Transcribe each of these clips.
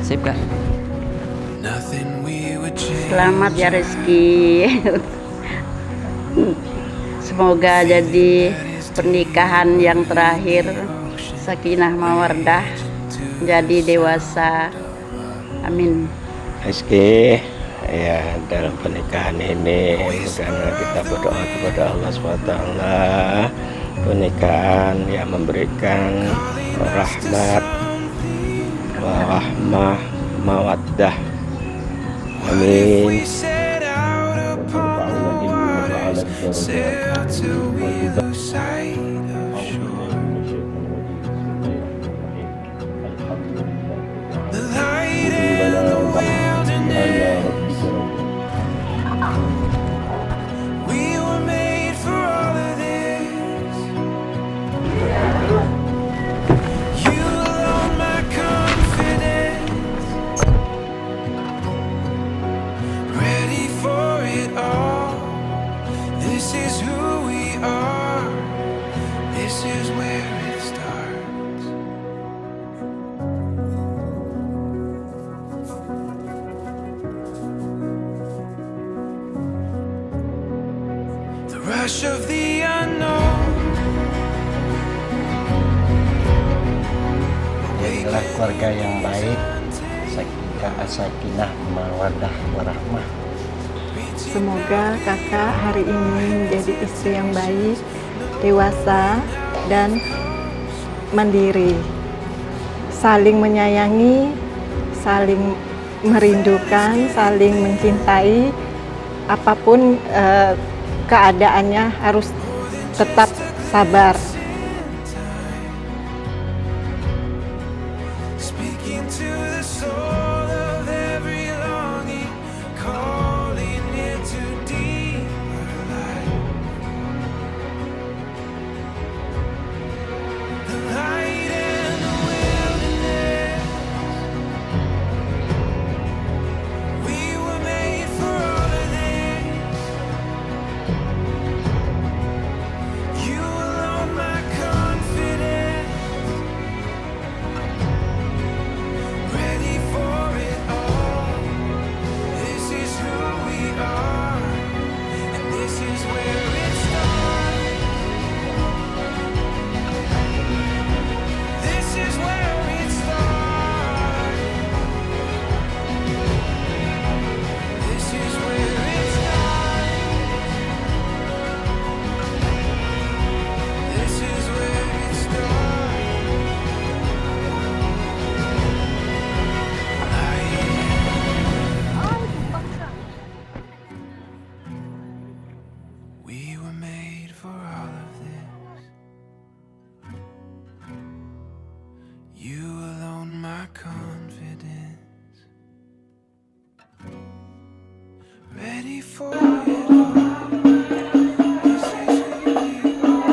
Sip Kak. Selamat ya Rizky. Semoga jadi pernikahan yang terakhir, sakinah mawaddah, jadi dewasa. Amin. Rizky, ya dalam pernikahan ini karena kita berdoa kepada Allah SWT, pernikahan yang memberikan rahmat, warahmah, mawaddah. Amin. Rush of the unknown. Jadilah keluarga yang baik, sakinah, mawaddah, warahmah. Semoga kakak hari ini menjadi istri yang baik, dewasa, dan mandiri. Saling menyayangi, saling merindukan, saling mencintai. Apapun keadaannya harus tetap sabar. Speaking to the soul of every longing, calling it to deeper light. The light and the wilderness. We were made for all of this. You alone, my confidence. Ready for it all. This is who we are, and this is where it starts. This is where it starts. This is where it starts. This is where it starts. We were made for all of this. You alone, my confidence. Ready for it all. This is who we are.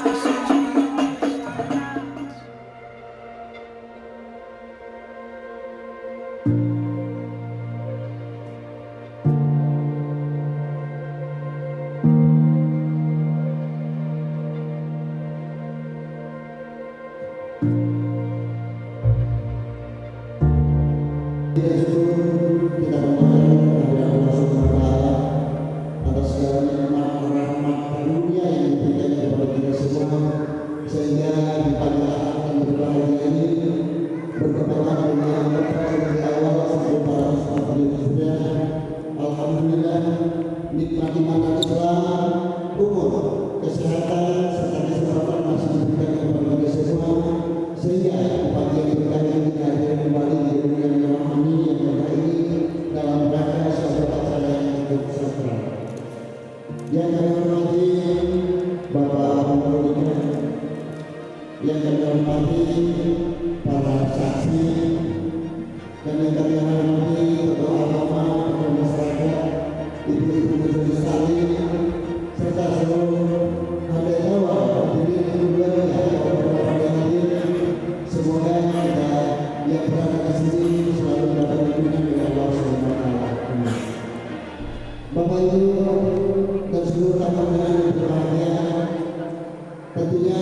This is where it starts. Kita memohon kepada Allah SWT atas segala nikmat rahmat karunia yang diberikan kepada kita semua, sehingga di pagi hari yang berbahagia ini bertepatan dengan berkah dari awal sampai pada selanjutnya. Alhamdulillah, nikmat iman dan Islam, umur, kesehatan serta kesempatan masih diberikan kepada kita semua, sehingga di pagi yang berbahagia ini kita hadir kembali di dunia yang rohani yang berkah ini dalam rangka suatu acara yang cukup sakral. Yang kami hormati Bapak Pemerintahan, yang kami hormati para saksi, dan yang kami hormati tokoh agama, tokoh masyarakat, ibu-ibu majelis taklim, serta seluruh hadirin hadirin keluarga yang hadir. Semoga kita yang berada di sini selalu dapat dibimbing oleh Allah SWT. Bapak Ibu dan seluruh tamu yang berbahagia, tentunya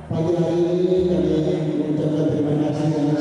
pagi hari ini kami mengucapkan terima kasih yang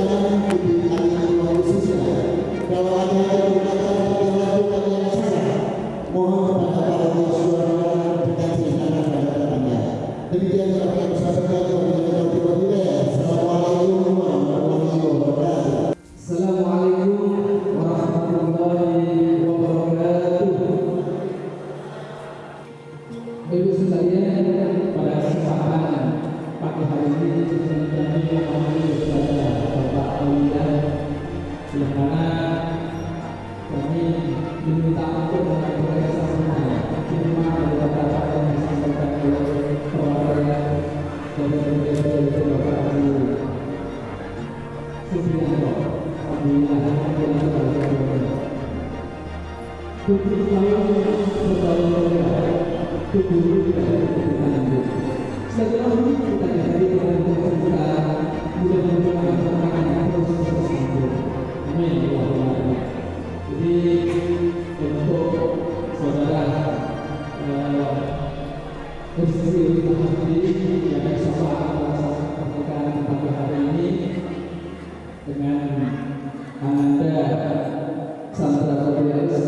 jangan diberikan ruang khususnya. Kalau ada yang berkata yang lakukan yang salah, mohon kepada Allah Subhanahu wa taala dikasih anak pada tangannya. Demikian yang kami sampaikan kepada kita. Assalamualaikum warahmatullahi wabarakatuh. Assalamualaikum warahmatullahi wabarakatuh. Ibu sekalian, pada kesempatan pagi hari ini kami memanggil kepada Bapak Aulia, yang mana kami diminta untuk menyampaikan sambutan firman dari Bapak yang disampaikan oleh perwakilan dari Bapak Haji Supriyanto. Jadi untuk saudara istri yang bersama melaksanakan pernikahan pagi hari ini dengan Ananda Sandra Tobias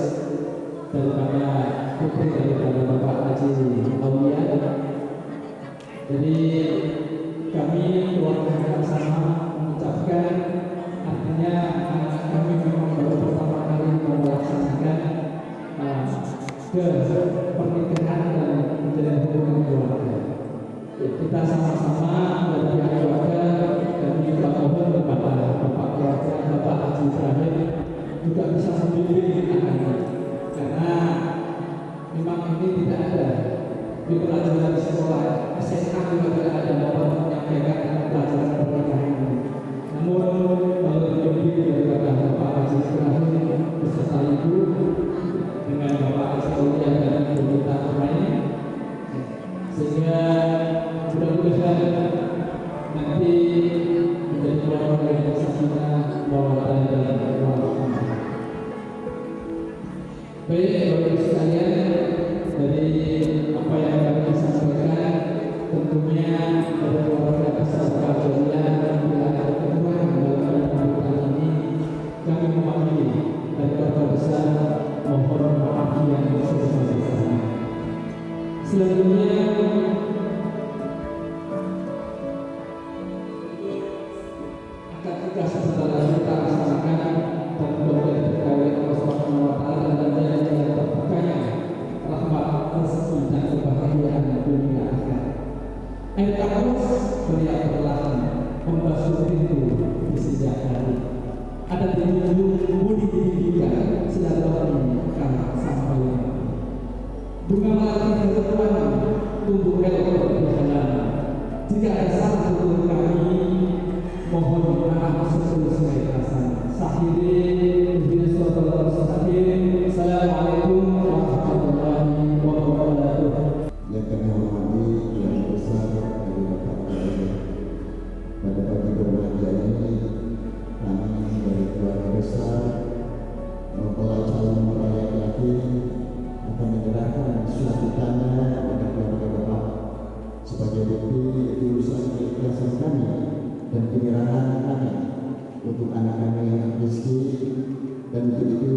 daripada putri daripada Bapak Haji Aulia. Jadi kami keluarga sama mengucapkan, artinya anak kami memang baru pertama kali melaksanakan ke pernikahan dan menjalin hubungan keluarga. Kita sama-sama dari pihak keluarga kami juga mohon kepada Bapak keluarga Bapak Haji Ibrahim juga bisa membimbing anaknya, karena memang ini tidak ada di pelajaran di sekolah SMA juga tidak ada mohon menyampaikan pelajaran pernikahan ini. Namun kalau dibimbing daripada Bapak Haji Ibrahim beserta ibu dengan Bapak Haji Aulia dan ibu kita lain, sehingga mudah-mudahan nanti menjadi keluarga yang sakinah mawaddah dan warahmah. Baik, Bapak Ibu sekalian, dari apa yang kami sampaikan, tentunya dari keluarga besar Aulia bila ada kekurangan dalam pernikahan ini, kami mewakili dari keluarga besar mohon maaf yang sebesar-besarnya. Selanjutnya akad nikah sebentar kita laksanakan dan mudah-mudahan dikawal Allah Subhanahu wa taala dan jalan-jalan terbuka rahmat, rezeki dan kebahagiaan dunia akhirat. Air kamus beriak perlahan membasuh pintu di sejak hari. Ada tinju budi ditinggikan silaturahmi kalah sampai bunga melati berdepan tumbuh elok di halaman. Jika ada salah tutur kami, mohon maaf sesuai perasaan. Sahiri bin Sultan Sahiri. Assalamualaikum warahmatullahi wabarakatuh. Yang kami hormati yang besar dari Bapak Gubernur, pada pagi berbahagia ini kami dari keluarga besar mempelai calon mempelai laki akan menyerahkan suatu tanda kepada keluarga Bapak sebagai bukti ketulusan keikhlasan kami dan penyerahan kami untuk anak kami yang rezeki, dan untuk itu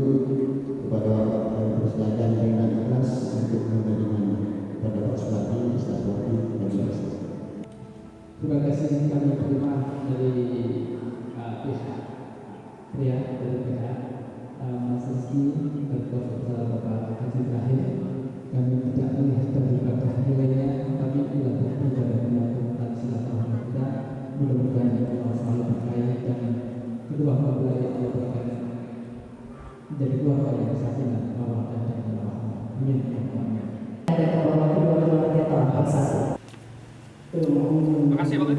kepada Bapak kami persilakan dengan ikhlas untuk menerimanya. Pada Pak Sulati, Ustaz Wati, dan Ustaz. Terima kasih kami terima dari pihak pria, dari pihak Mas Rizky dan Bapak Haji Ibrahim. Kami tidak melihat daripada nilainya, tapi bila bukti dari penyatuan silaturahmi kita, mudah-mudahan Allah selalu berkait dan kedua mempelai Allah berkait menjadi keluarga yang sakinah mawaddah dan warahmah. Amin. Ada kedua-dua kita bersatu. Terima kasih Bapak.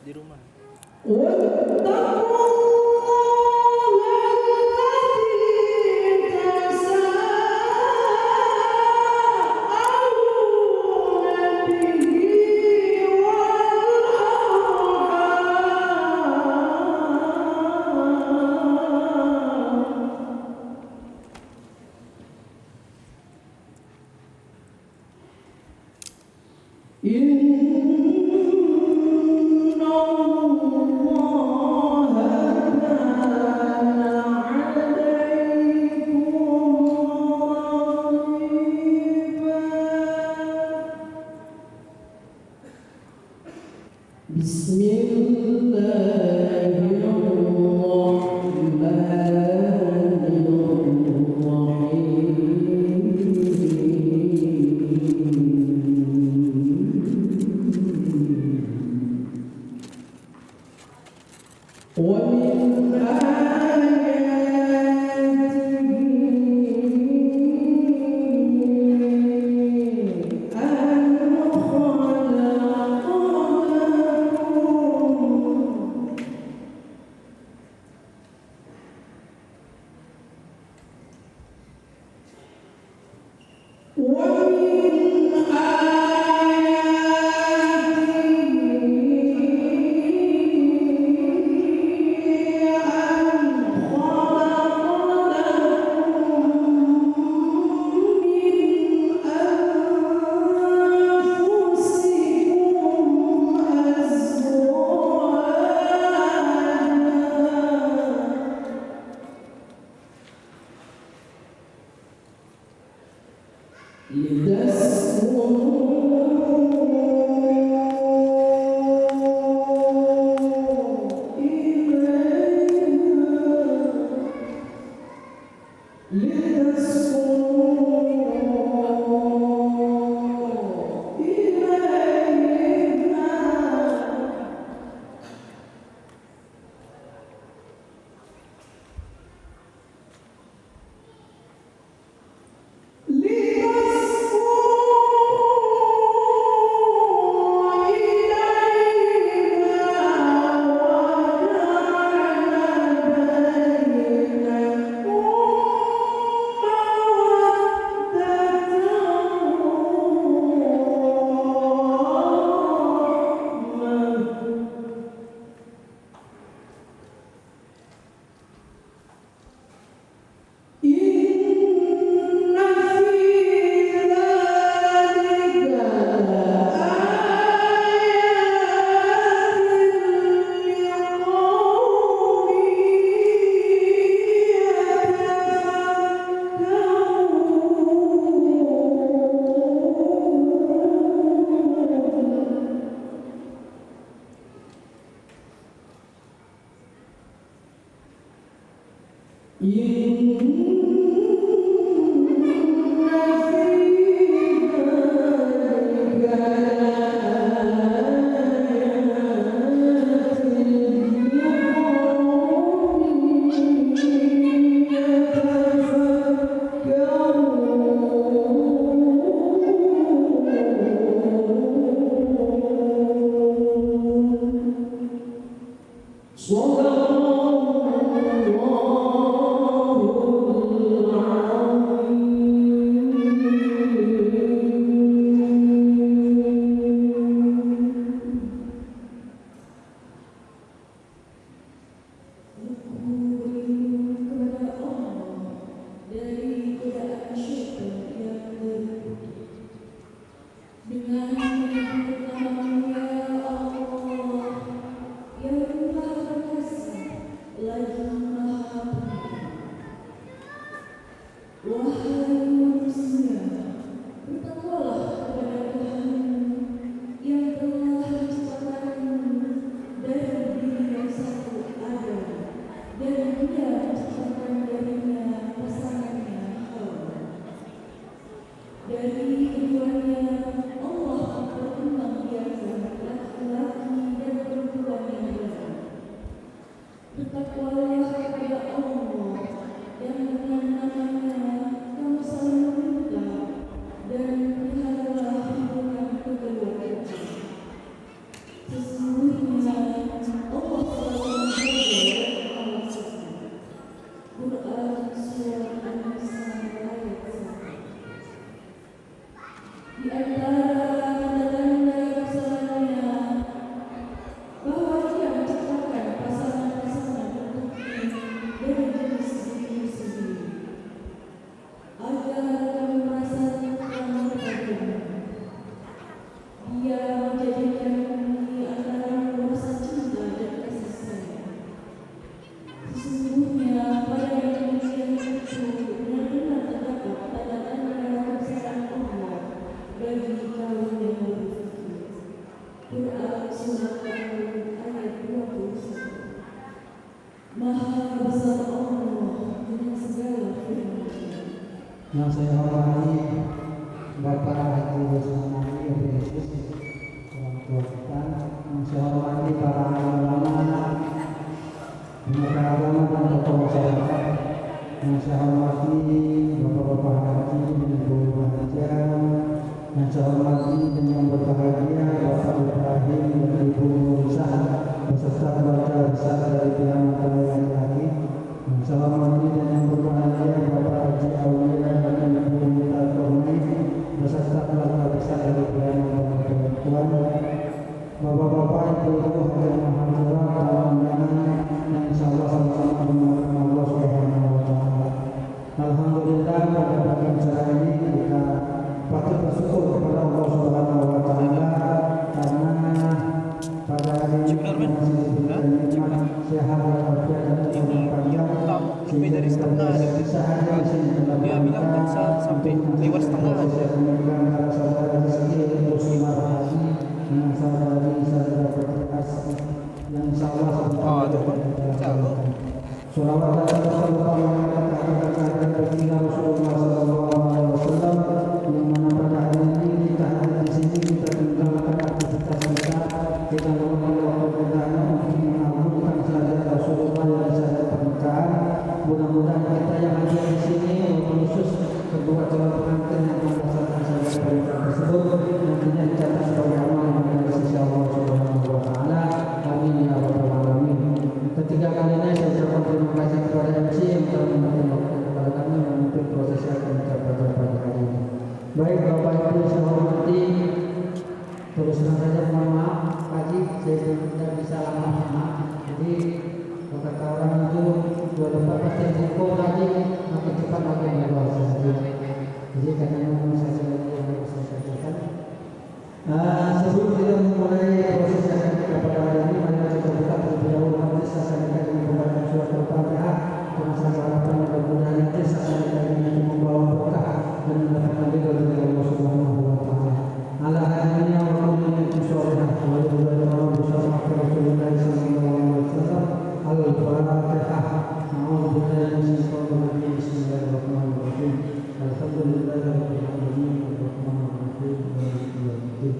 di rumah. Di antara tanda-tanda kesalahannya bahwa dia menciptakan pasangan-pasangan untuknya dari jenis diri sendiri agar kamu merasa telah berbahagia. Dia menjadikan di antara rasa cinta dan kasih sayang. Sesungguhnya pada yang demikian itu benar-benar terdapat tanda-tanda kebesaran Allah bagi kaum yang berfikir. Quran Surat Al-Mulk ayat 21. Maha besar Allah dengan segala firman-Nya. Yang saya hormati Bapak Haji Wasmani Yesus, orang tua kita, yang saya hormati para ulama, pengajar agama dan tokoh masyarakat, yang saya hormati Bapak-bapak haji dan Ibu Haja, yang saya hormati dan yang berbahagia Bapak Ibrahim dan Ibu Nurisa beserta keluarga besar dari pihak mempelai laki-laki, yang saya hormati dan yang berbahagia Bapak Haji Aulia dan Ibu Mita Korni beserta keluarga besar dari pihak mempelai perempuan, Bapak-bapak, Ibu-ibu hadirin hadirat dalam undangan yang insyaallah sama-sama dimuliakan Allah Subhanahu wa taala. Alhamdulillah pada pagi acara ini kita patut bersyukur kepada Allah Subhanahu wa taala karena pada hari ini masih diberikan nikmat sehat walafiat dan umur panjang sehingga kita bisa hadir di sini dalam rangka sampai lewat setengah aja. Para saudara rezeki muslimah haji dengan saudara Putri Asri yang insyaallah Salawat dan salam kehadiran baginda Rasulullah SAW yang mana pada hari ini kita hadir di sini kita tinggalkan aktivitas kita meluangkan waktu kita untuk mengagungkan syahada Rasulullah yang syahada pernikahan. Mudah-mudahan kita yang hadir di sini khusus kedua calon pengantin yang melaksanakan syahada pernikahan tersebut nantinya dicatat sebagai amal yang dari sisi Allah Subhanahu wa taala. Amin ya rabbal alamin. Ketiga kalinya saya ucapkan terima kasih kepada MC yang telah memberikan waktu kepada kami memimpin proses akad pada pagi hari ini. Baik Bapak Ibu saya hormati, terus terang saja mohon maaf Haji saya tidak bisa lama-lama. Jadi kata orang itu 2014 yang hukum Haji makin cepat makin dewasa. Jadi karena memang saya lagi yang harus saya sampaikan. Sebelum kita memulai proses akad nikah pada hari ini, mari kita buka terlebih dahulu majelis akad nikah dengan membaca surat Al-Fatihah dengan sangat harapan mudah-mudahan majelis akad nikah ini membawa berkah dan mendapatkan ridho dari Allah Subhanahu wa taala. Ala hadiniya wa qawliya tusyarihah wa yudhara bersama Rasulullah sallallahu alaihi wasallam. Al-Fatihah. A'udzubillahi minasyaitonir rajim. Bismillahirrahmanirrahim. Alhamdulillahirabbil alamin arrahmanir rahim maliki yaumiddin.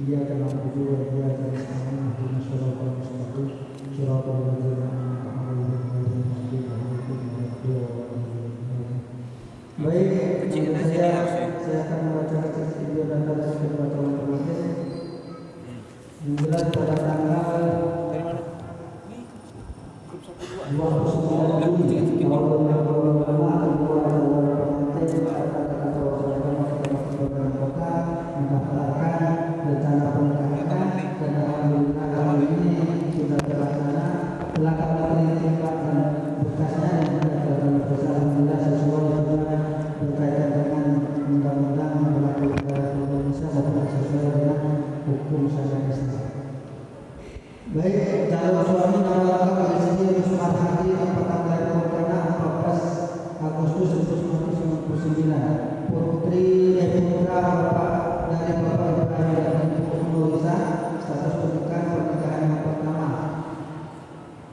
Iyyaka na'budu wa iyyaka nasta'in ihdinas siratal mustaqim siratal ladzina an'amta 'alaihim ghairil maghdubi 'alaihim waladdallin. Baik, saya akan membacakan video dan tanda kedua calon pengantin yang jelas pada tanggal 29 Juni tahun 2025 kedua calon pengantin akan kabupaten kota mendaftarkan rencana pernikahan dan alhamdulillah hari ini sudah terlaksana. Telah kami perintahkan berkasnya dan sudah terlaksana alhamdulillah sesuai dengan berkaitan dengan undang-undang berlaku negara Indonesia maupun sesuai dengan hukum syariat Islam. Baik, calon suami nama lengkap Rizky Rusman Haji tempat lahir Purkana 14 Agustus 1999. Putra Bapak dari Bapak Ibrahim dan Ibu Nurisa, status pernikahan yang pertama.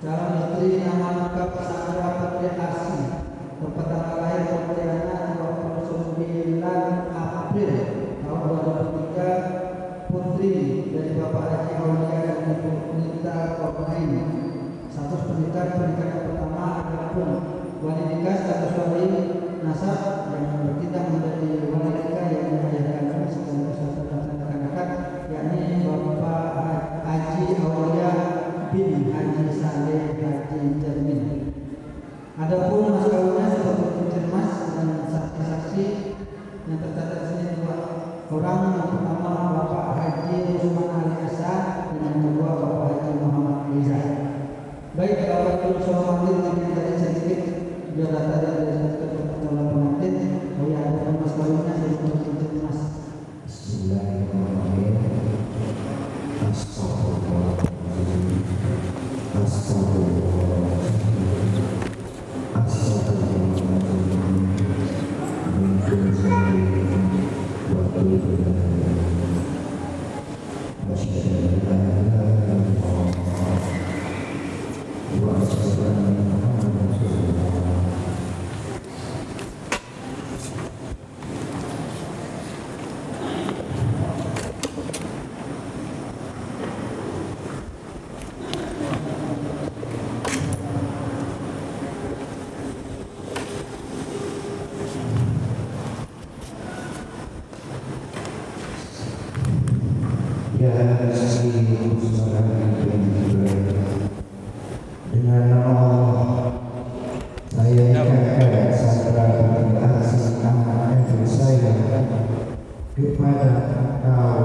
Calon istri nama lengkap Sandra Putri Asri, tempat tanggal lahir Pontianak 29 April tahun 2003. Putri dari Bapak Haji Aulia dan Ibu Nita Kornain, status pernikahan pertama. Adapun wali nikah status wali nasab yang bertindak menjadi wali nikah yang ayah kandung sekaligus anak-anak, yakni Bapak Haji Aulia bin Haji Saleh Haji Jermin. Adapun mas kawinnya sebagai cermas dan saksi-saksi yang tercatat di sini dua orang, yang pertama Bapak Haji Usman Ali Hasan dan yang kedua Bapak Haji Muhammad Riza. Baik, kalau itu soal mungkin tadi sedikit sudah data dari calon pengantin. Oh ya, ada mas kawinnya dari pengantin mas. Bismillahirrahmanirrahim. Astagfirullahaladzim. Astagfirullahaladzim. Dengan Allah saya kakak Sandra berhasil anak saya kepada engkau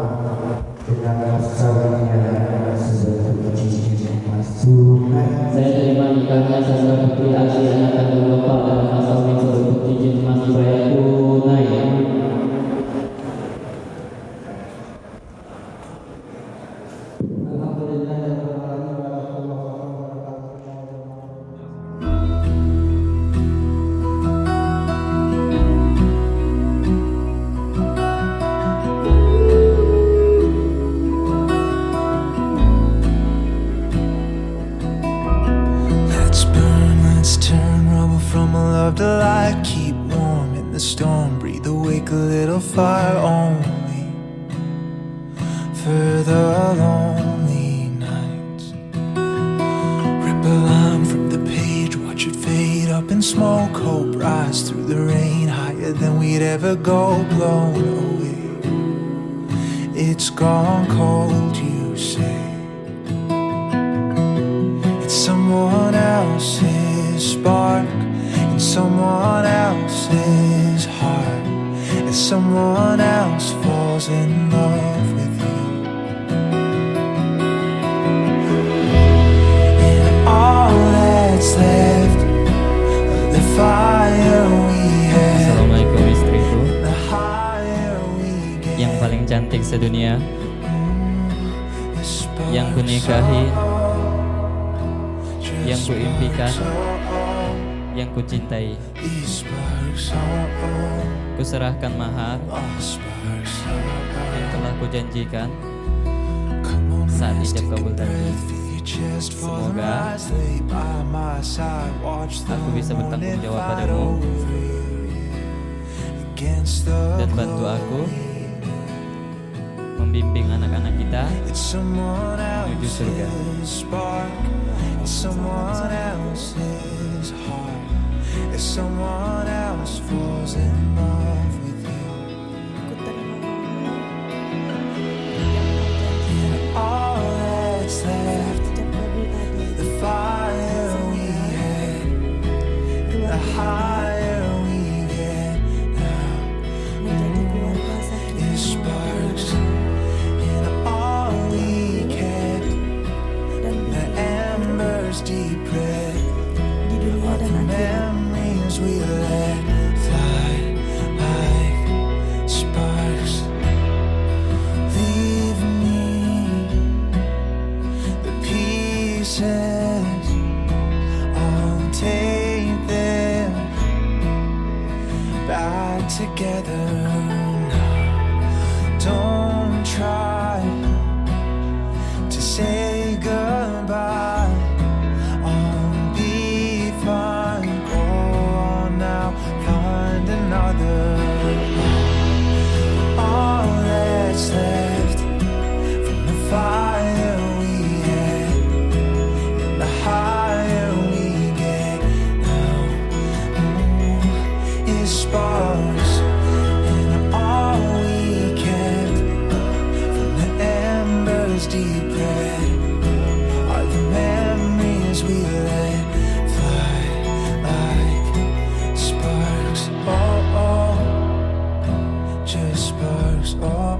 dengan mas kawinnya sebagai cincin emas tunai. Saya terima nikahnya Sandra Putri Asih anak kandung Bapak dan mas kawin sebagai cincin emas dibayar tunai. Let's turn rubble from a love to light. Keep warm in the storm. Breathe awake a little fire on me for the lonely nights. Rip a line from the page, watch it fade up in smoke. Hope rise through the rain, higher than we'd ever go. Blown away, it's gone cold, you say. It's someone else's spark in someone else's heart, as someone else falls in love with you. And all that's left of the fire we had, Assalamualaikum istriku the higher we get, yang paling cantik sedunia, yang ku nikahi, yang ku impikan, yang ku cintai. Ku serahkan mahar yang telah ku janjikan saat ijab kabul tadi. Semoga aku bisa bertanggung jawab padamu dan bantu aku membimbing anak-anak kita menuju surga. Someone else's heart, if someone else falls in love with you. And all that's left, the fire we had, the higher we get now, is sparks. And all we kept, the embers deep red, are the memories we let fly like sparks. Leave me the pieces, I'll take them back together now. Don't try to say goodbye, I'll be fine. Go on now, find another. All that's left from the fire we had, and the higher we get now, is sparks. And all we kept from the embers deep red are the memories we let fly like sparks. Oh, oh, just sparks. Oh.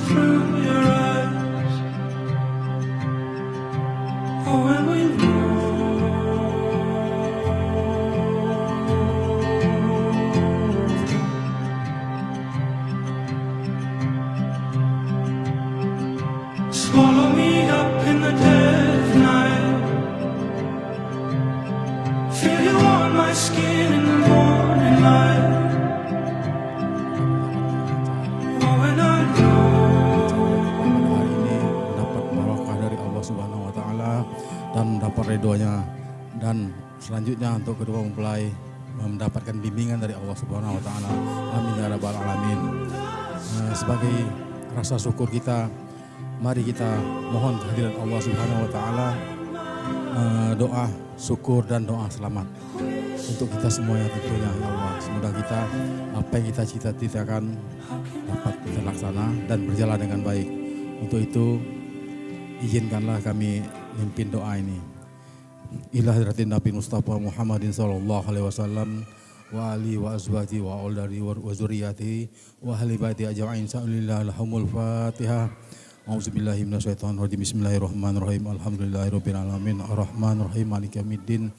through your eyes. Oh, when we swallow me up in the dead of night. Feel you on my skin in the morning light. Oh, when I hari ini mendapat barokah dari Allah Subhanahu wa taala dan mendapat ridhonya, dan selanjutnya untuk kedua mempelai mendapatkan bimbingan dari Allah Subhanahu wa taala. Amin ya rabbal alamin. Sebagai rasa syukur kita, mari kita mohon kehadiran Allah Subhanahu wa taala, doa syukur dan doa selamat untuk kita semuanya tentunya ya Allah. Semoga kita apa yang kita cita-citakan dapat terlaksana dan berjalan dengan baik. Untuk itu izinkanlah kami mimpin doa ini. Ila hadratin Nabi Mustafa Muhammadin sallallahu alaihi wasallam wa ali wa azwaji wa auladi wa zuriyati wa ahli baiti ajma'in sa'alillah lahumul fatihah. A'udzubillahi minasyaitonirrajim. Bismillahirrahmanirrahim. Alhamdulillahirabbil alamin. Arrahmanirrahim. Maliki yaumiddin.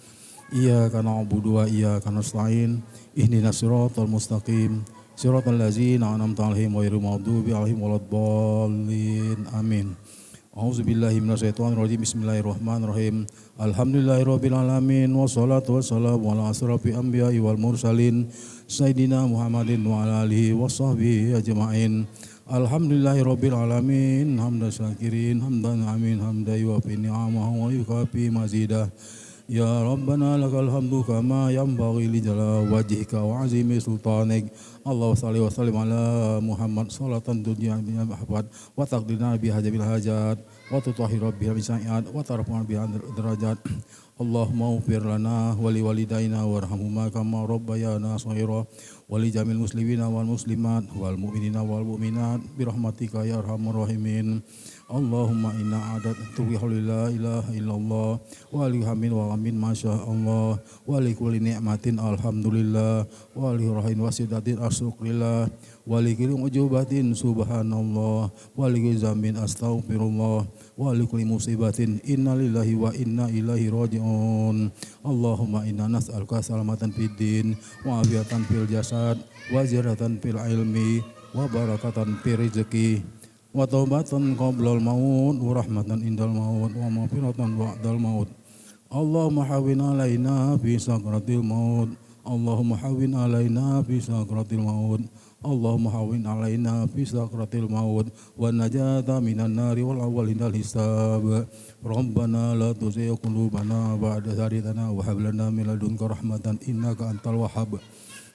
Iyyaka na'budu wa iyyaka nasta'in. Ihdinas siratal mustaqim. Siratal ladzina an'amta 'alaihim ghairil maghdubi 'alaihim waladdallin. Amin. A'udzubillahi minasyaitonirrajim. Bismillahirrahmanirrahim. Alhamdulillahirabbil alamin wassalatu wassalamu ala asrofil anbiya'i wal mursalin sayyidina Muhammadin wa ala alihi washabbihi ajma'in. Alhamdulillahirabbil alamin hamdan syakirin hamdan amin hamdan yuwafi ni'amahu wa yukafi mazidah. Ya Rabbana lakal hamdu kama yanbaghi li jalali wajhika wa azimi sultanik. Allahumma shalli wa sallim ala Muhammad salatan dunya biha mahfad wa taqdina biha jabil hajat wa tutahhiru biha bisa'iat wa tarfa'u biha derajat. Allahumma ighfir lana wa li walidaina warhamhuma kama rabbayana shaghira wa li jamil muslimina wal muslimat wal mu'minina wal mu'minat bi rahmatika ya arhamar rahimin. Allahumma inna a'datu bi la ilaha illallah wa li hamil wa amin masya Allah wa li kulli ni'matin alhamdulillah wa li rahin wasidatin asyukurillah wa li kulli ujubatin subhanallah wa li kulli zambin astaghfirullah wa li kulli musibatin inna lillahi wa inna ilaihi raji'un. Allahumma inna nas'aluka salamatan fid din wa afiatan fil jasad wa ziyadatan fil ilmi wa barakatan fil rizqi wa taubatan qablal maut wa rahmatan indal maut wa maghfiratan ba'dal maut. Allahumma hawwin alaina fi sakratil maut. Allahumma hawwin alaina fi sakratil maut. Allahumma hawwin alaina fi sakratil maut wa najata minan nari wal awwal indal hisab. Rabbana la tuzigh qulubana ba'da idh hadaytana wa hab lana min ladunka rahmatan innaka antal wahhab.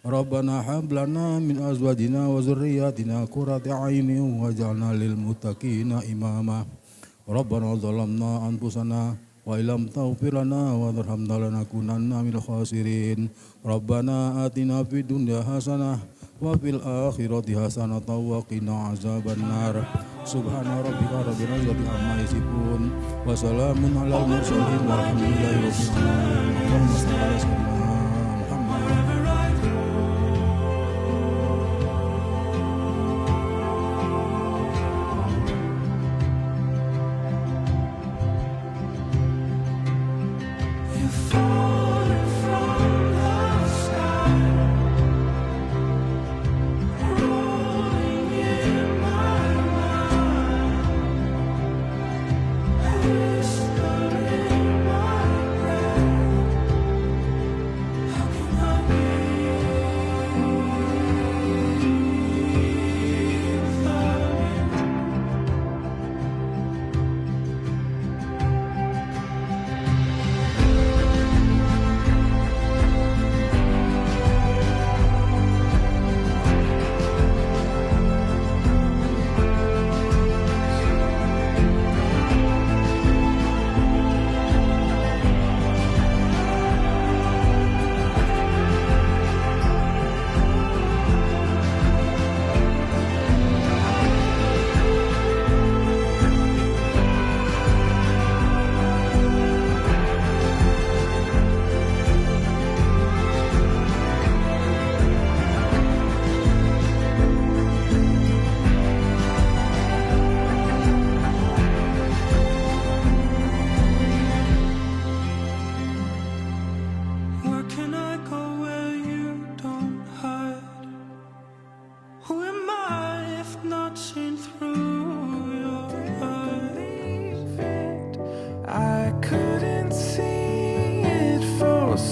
Rabbana hab lana min azwajina wa zurriyyatina qurrata a'yunin waj'alna lil muttaqina imama. Rabbana zalamna anfusana wa illam taghfir lana wa tarhamna lanakunanna minal khasirin. Rabbana atina fid dunya hasanah wa fil akhirati hasanah wa qina azabannar. Subhana rabbika rabbil izzati amma yasifun wa salamun alal mursalin walhamdulillahi rabbil alamin. Allahumma shalli ala sayyidina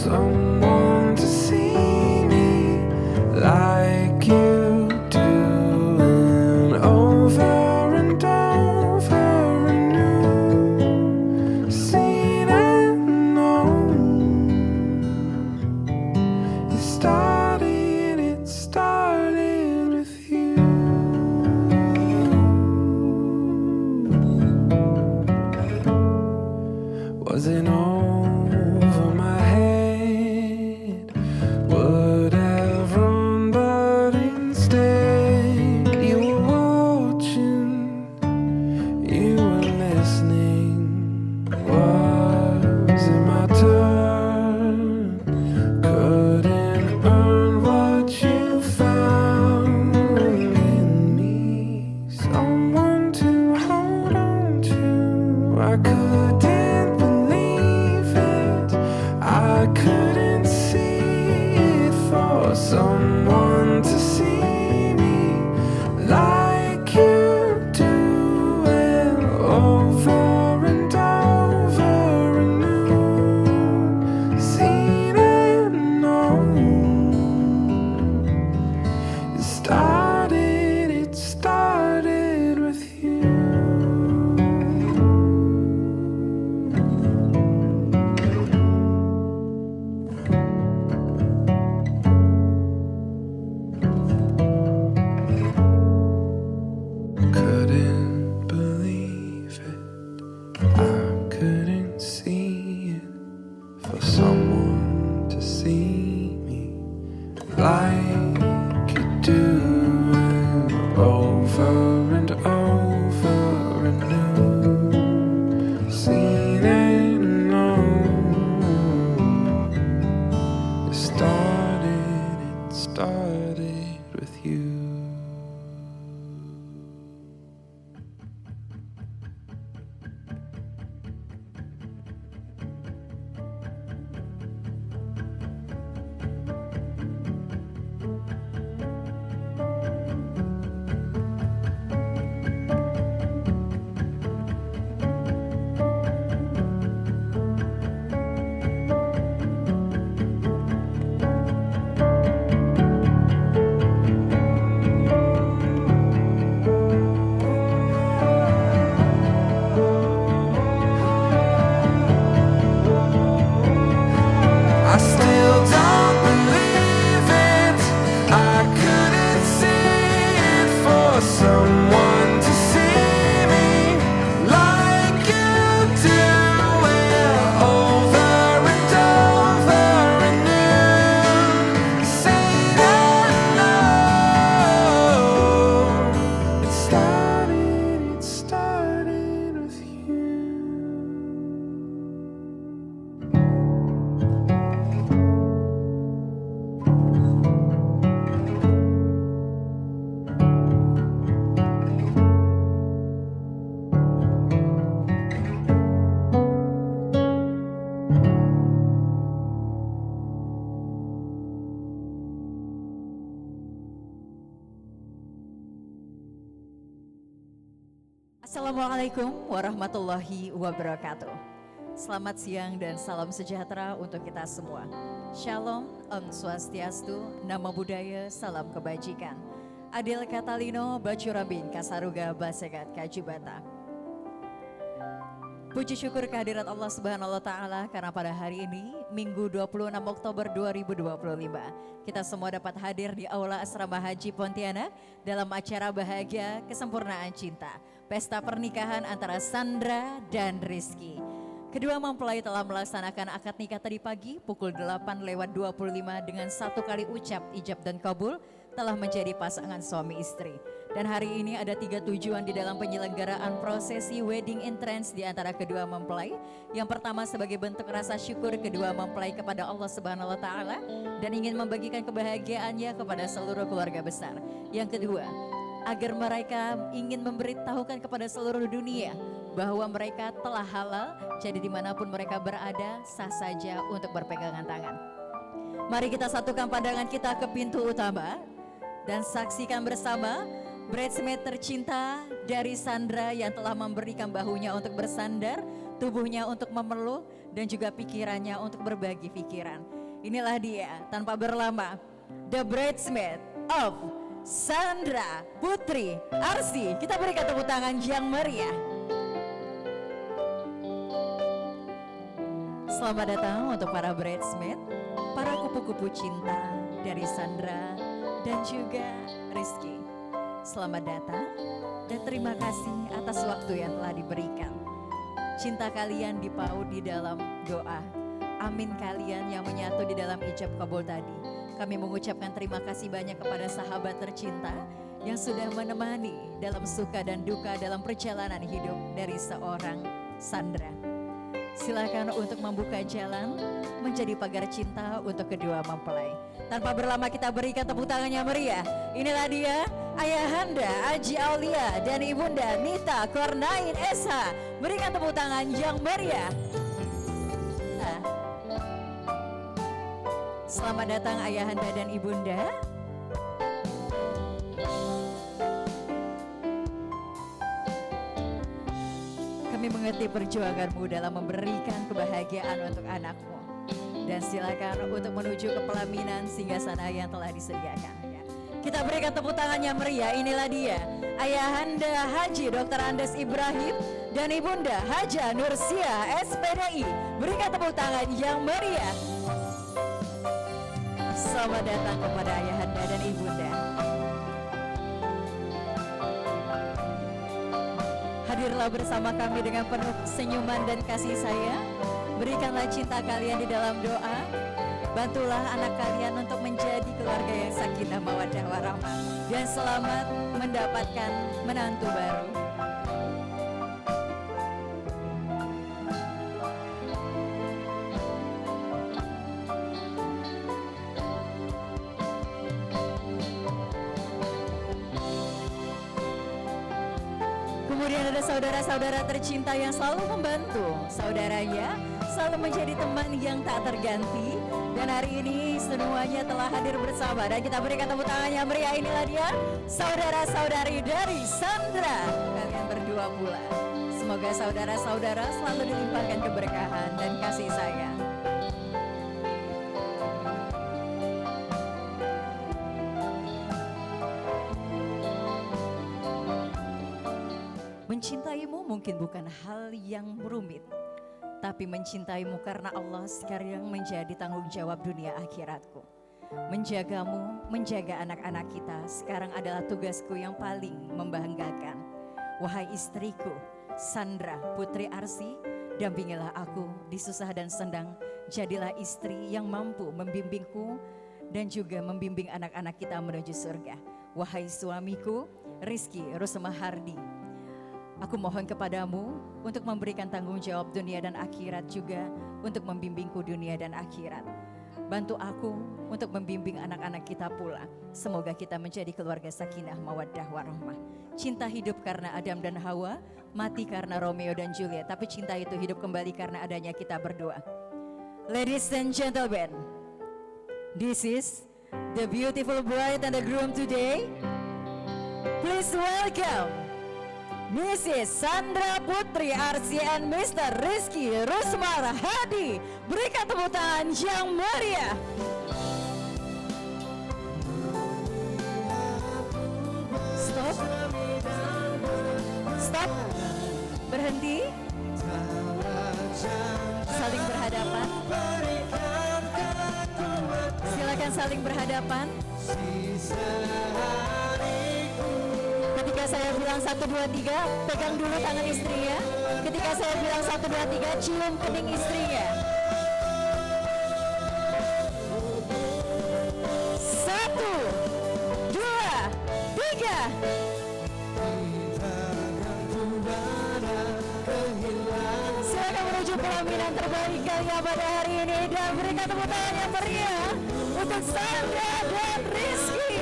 someone to see me like you do, and over and over anew, seen and known. It started with you. Was it over my head? Whatever, but instead you were watching, you were listening. Was it my turn? Couldn't earn what you found in me, someone to hold on to. I couldn't believe it, I couldn't see it, for someone to see me like you do, and over and over anew, seen and known. It started with you. Couldn't believe it, I couldn't see it, for someone to see me like you do, and over and over anew, seen and known. It started with you. I still don't believe it, I couldn't see it, for someone to see me like you do, and over and over anew, seen and known. It started with you. Assalamualaikum warahmatullahi wabarakatuh. Selamat siang dan salam sejahtera untuk kita semua. Shalom, Om Swastiastu, Namo Buddhaya, Salam Kebajikan. Adil Katalino, Bacurabin, Kasaruga, Basegat, Kajibata. Puji syukur kehadirat Allah Subhanahu wa Ta'ala karena pada hari ini, Minggu 26 Oktober 2025, kita semua dapat hadir di Aula Asrama Haji Pontianak dalam acara bahagia kesempurnaan cinta, pesta pernikahan antara Sandra dan Rizky. Kedua mempelai telah melaksanakan akad nikah tadi pagi pukul 8:25 dengan satu kali ucap ijab dan kabul, telah menjadi pasangan suami istri. Dan hari ini ada 3 tujuan di dalam penyelenggaraan prosesi wedding entrance di antara kedua mempelai. Yang pertama sebagai bentuk rasa syukur kedua mempelai kepada Allah Subhanahu wa Ta'ala dan ingin membagikan kebahagiaannya kepada seluruh keluarga besar. Yang kedua, agar mereka ingin memberitahukan kepada seluruh dunia bahwa mereka telah halal, jadi dimanapun mereka berada sah saja untuk berpegangan tangan. Mari kita satukan pandangan kita ke pintu utama dan saksikan bersama bridesmaid tercinta dari Sandra yang telah memberikan bahunya untuk bersandar, tubuhnya untuk memeluk, dan juga pikirannya untuk berbagi pikiran. inilah dia tanpa berlama, the bridesmaid of Sandra Putri Arsy. Kita berikan tepuk tangan yang meriah. Selamat datang untuk para bridesmaid, para kupu-kupu cinta dari Sandra dan juga Rizky. Selamat datang dan terima kasih atas waktu yang telah diberikan. Cinta kalian dipaut di dalam doa. Amin kalian yang menyatu di dalam ijab kabul tadi. Kami mengucapkan terima kasih banyak kepada sahabat tercinta yang sudah menemani dalam suka dan duka dalam perjalanan hidup dari seorang Sandra. Silakan untuk membuka jalan menjadi pagar cinta untuk kedua mempelai. Tanpa berlama kita berikan tepuk tangannya meriah. Inilah dia Ayahanda Aji Aulia dan Ibunda Nita Kornain SH. Berikan tepuk tangan yang meriah. Selamat datang Ayahanda dan Ibunda. Kami mengerti perjuanganmu dalam memberikan kebahagiaan untuk anakmu. Dan silakan untuk menuju ke pelaminan singgasana yang telah disediakan. Kita berikan tepuk tangan yang meriah. Inilah dia Ayahanda Haji Dr. Andes Ibrahim dan Ibunda Haja Nursia SPDI. Berikan tepuk tangan yang meriah. Selamat datang kepada Ayahanda dan Ibunda. Hadirlah bersama kami dengan penuh senyuman dan kasih sayang. Berikanlah cinta kalian di dalam doa. Bantulah anak kalian untuk menjadi keluarga yang sakinah mawaddah warahmah dan selamat mendapatkan menantu baru. Kemudian ada saudara-saudara tercinta yang selalu membantu saudaranya, selalu menjadi teman yang tak terganti. Dan hari ini semuanya telah hadir bersama dan kita berikan tepuk tangan yang meriah. Inilah dia saudara-saudari dari Sandra. Kalian berdua pula. Semoga saudara-saudara selalu dilimpahkan keberkahan dan kasih sayang. Mencintaimu mungkin bukan hal yang rumit, tapi mencintaimu karena Allah sekarang menjadi tanggung jawab dunia akhiratku. Menjagamu, menjaga anak-anak kita sekarang adalah tugasku yang paling membanggakan. Wahai istriku, Sandra Putri Arsy, dampingilah aku di susah dan sendang. Jadilah istri yang mampu membimbingku dan juga membimbing anak-anak kita menuju surga. Wahai suamiku, Rizky Rusmahardi, aku mohon kepadamu untuk memberikan tanggung jawab dunia dan akhirat juga untuk membimbingku dunia dan akhirat. Bantu aku untuk membimbing anak-anak kita pula. Semoga kita menjadi keluarga sakinah mawaddah warahmah. Cinta hidup karena Adam dan Hawa, mati karena Romeo dan Juliet. Tapi cinta itu hidup kembali karena adanya kita berdoa. Ladies and gentlemen, this is the beautiful bride and the groom today. Please welcome Mrs. Sandra Putri Arsy and Mr. Rizky Rusmahardi. Berikan tepuk tangan yang meriah. Stop. Stop. Berhenti. Saling berhadapan. Silakan saling berhadapan. Ketika saya bilang 1, 2, 3, pegang dulu tangan istrinya. Ketika saya bilang 1, 2, 3, cium kening istrinya. 1, 2, 3. Silakan menuju pelaminan terbaik kalian pada hari ini dan berikan tepuk tangan yang meriah untuk Sandra dan Rizky.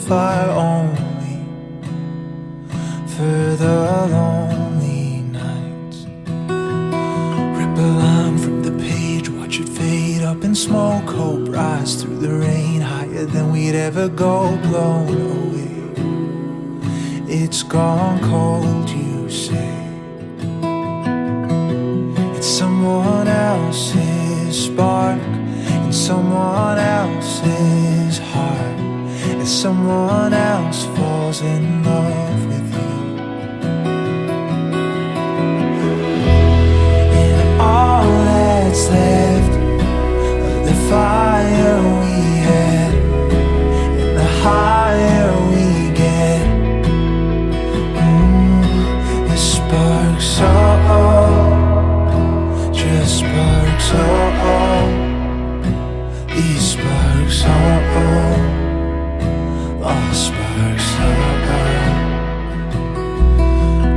fire only for the lonely nights. Rip a line from the page, watch it fade up in smoke. Hope rise through the rain, higher than we'd ever go. Blown away, it's gone cold, you say. It's someone else's spark in someone else's heart, as someone else falls in love with you. And all that's left of the fire we had, and the higher we get, the sparks, just sparks, these sparks, sparks,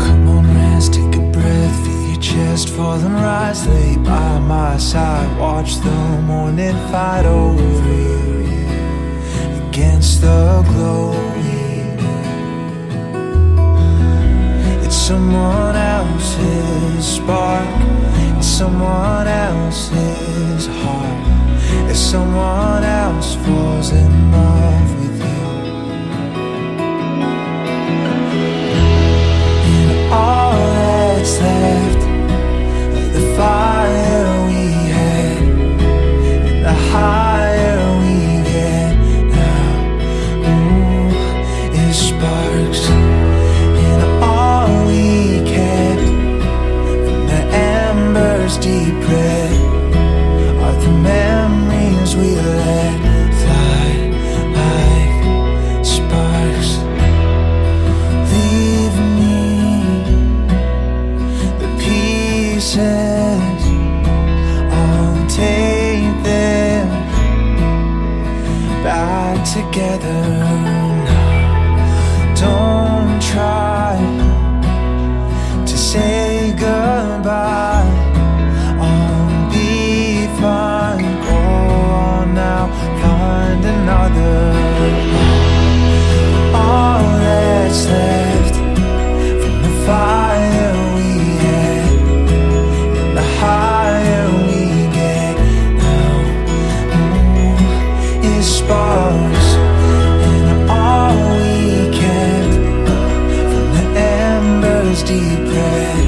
Come on, rest, take a breath, feel your chest fall and rise. Lay by my side, watch the morning fight over you, yeah, against the glowing. It's someone else's spark, it's someone else's heart, as someone else falls in love with you. And all that's left of the fire we had, and the higher we get now, is sparks. And all we kept from the embers deep red are the memories we let fly like sparks. Leave me the pieces, I'll take them back together now. Don't try to say goodbye, I'll be fine. Go on now, find another. All that's left from the fire we had, and the higher we get now, is sparks. And all we kept from the embers deep red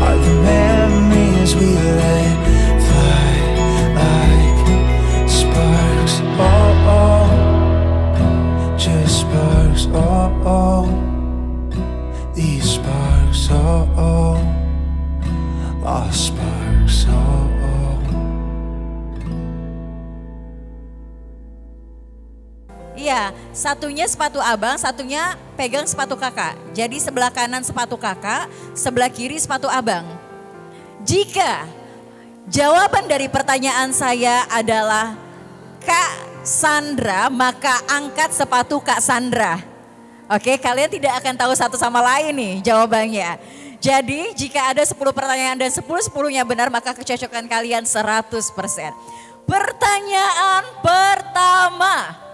are the memories we let fly like sparks. Just sparks. These sparks. Lost sparks. Iya, satunya sepatu abang, satunya pegang sepatu kakak. Jadi sebelah kanan sepatu kakak, sebelah kiri sepatu abang. Jika jawaban dari pertanyaan saya adalah Kak Sandra, maka angkat sepatu Kak Sandra. Oke, kalian tidak akan tahu satu sama lain nih jawabannya. Jadi jika ada 10 pertanyaan dan 10-10-nya benar, maka kecocokan kalian 100%. Pertanyaan pertama.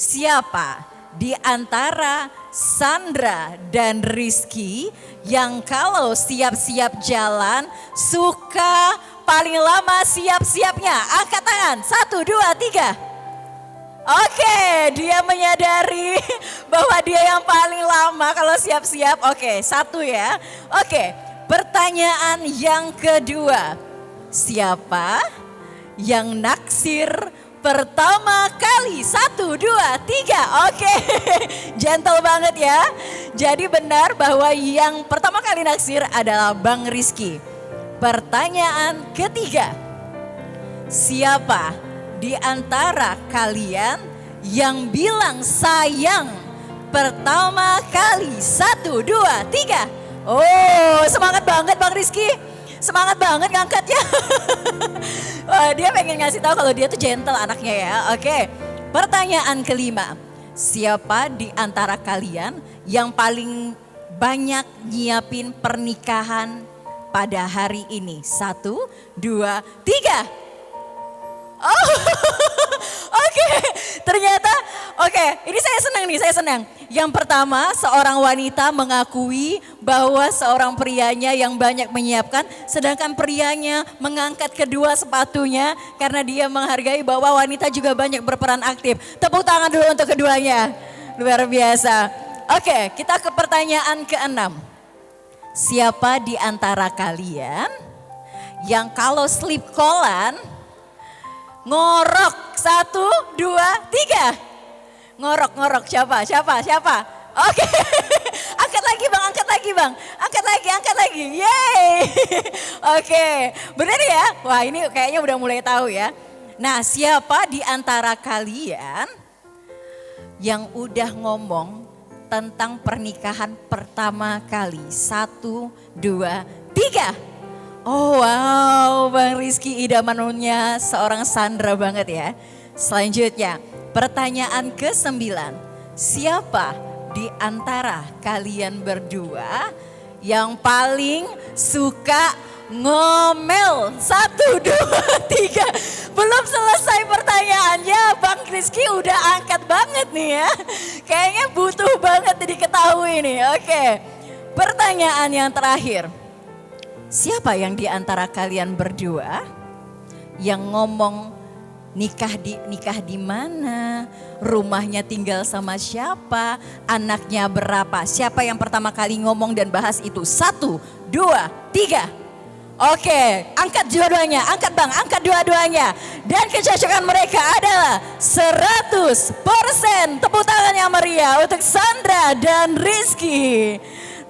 Siapa di antara Sandra dan Rizky yang kalau siap-siap jalan suka paling lama siap-siapnya? Angkat tangan, 1, 2, 3. Oke, dia menyadari bahwa dia yang paling lama kalau siap-siap. Oke, 1 ya. Oke, pertanyaan yang kedua. Siapa yang naksir pertama kali? 1, 2, 3. Oke, gentle banget ya. Jadi benar bahwa yang pertama kali naksir adalah Bang Rizky. Pertanyaan ketiga. Siapa di antara kalian yang bilang sayang pertama kali? 1, 2, 3. Oh, semangat banget Bang Rizky. Semangat banget ngangkatnya. Wah, dia pengen ngasih tahu kalau dia tuh gentle anaknya ya. Oke, pertanyaan kelima. Siapa di antara kalian yang paling banyak nyiapin pernikahan pada hari ini? 1, 2, 3. Oh Oke, ternyata ini saya senang nih, saya senang. Yang pertama, seorang wanita mengakui bahwa seorang prianya yang banyak menyiapkan, sedangkan prianya mengangkat kedua sepatunya karena dia menghargai bahwa wanita juga banyak berperan aktif. Tepuk tangan dulu untuk keduanya. Luar biasa. Oke, kita ke pertanyaan ke-6. Siapa di antara kalian yang kalau sleep callan ngorok 1, 2, 3. Ngorok, siapa? Oke, angkat lagi bang. Yeay. Oke, benar ya? Wah ini kayaknya udah mulai tahu ya. Nah siapa di antara kalian yang udah ngomong tentang pernikahan pertama kali? 1, 2, 3. Oh wow, Bang Rizky idamannya seorang Sandra banget ya. Selanjutnya, pertanyaan ke-9. Siapa di antara kalian berdua yang paling suka ngomel? 1, 2, 3. Belum selesai pertanyaannya, Bang Rizky udah angkat banget nih ya. Kayaknya butuh banget diketahui nih. Oke, pertanyaan yang terakhir. Siapa yang di antara kalian berdua yang ngomong nikah di mana, rumahnya tinggal sama siapa, anaknya berapa? Siapa yang pertama kali ngomong dan bahas itu? 1, 2, 3. Oke, angkat dua-duanya, angkat bang, angkat dua-duanya. Dan kecocokan mereka adalah 100%. Tepuk tangan yang meriah untuk Sandra dan Rizky.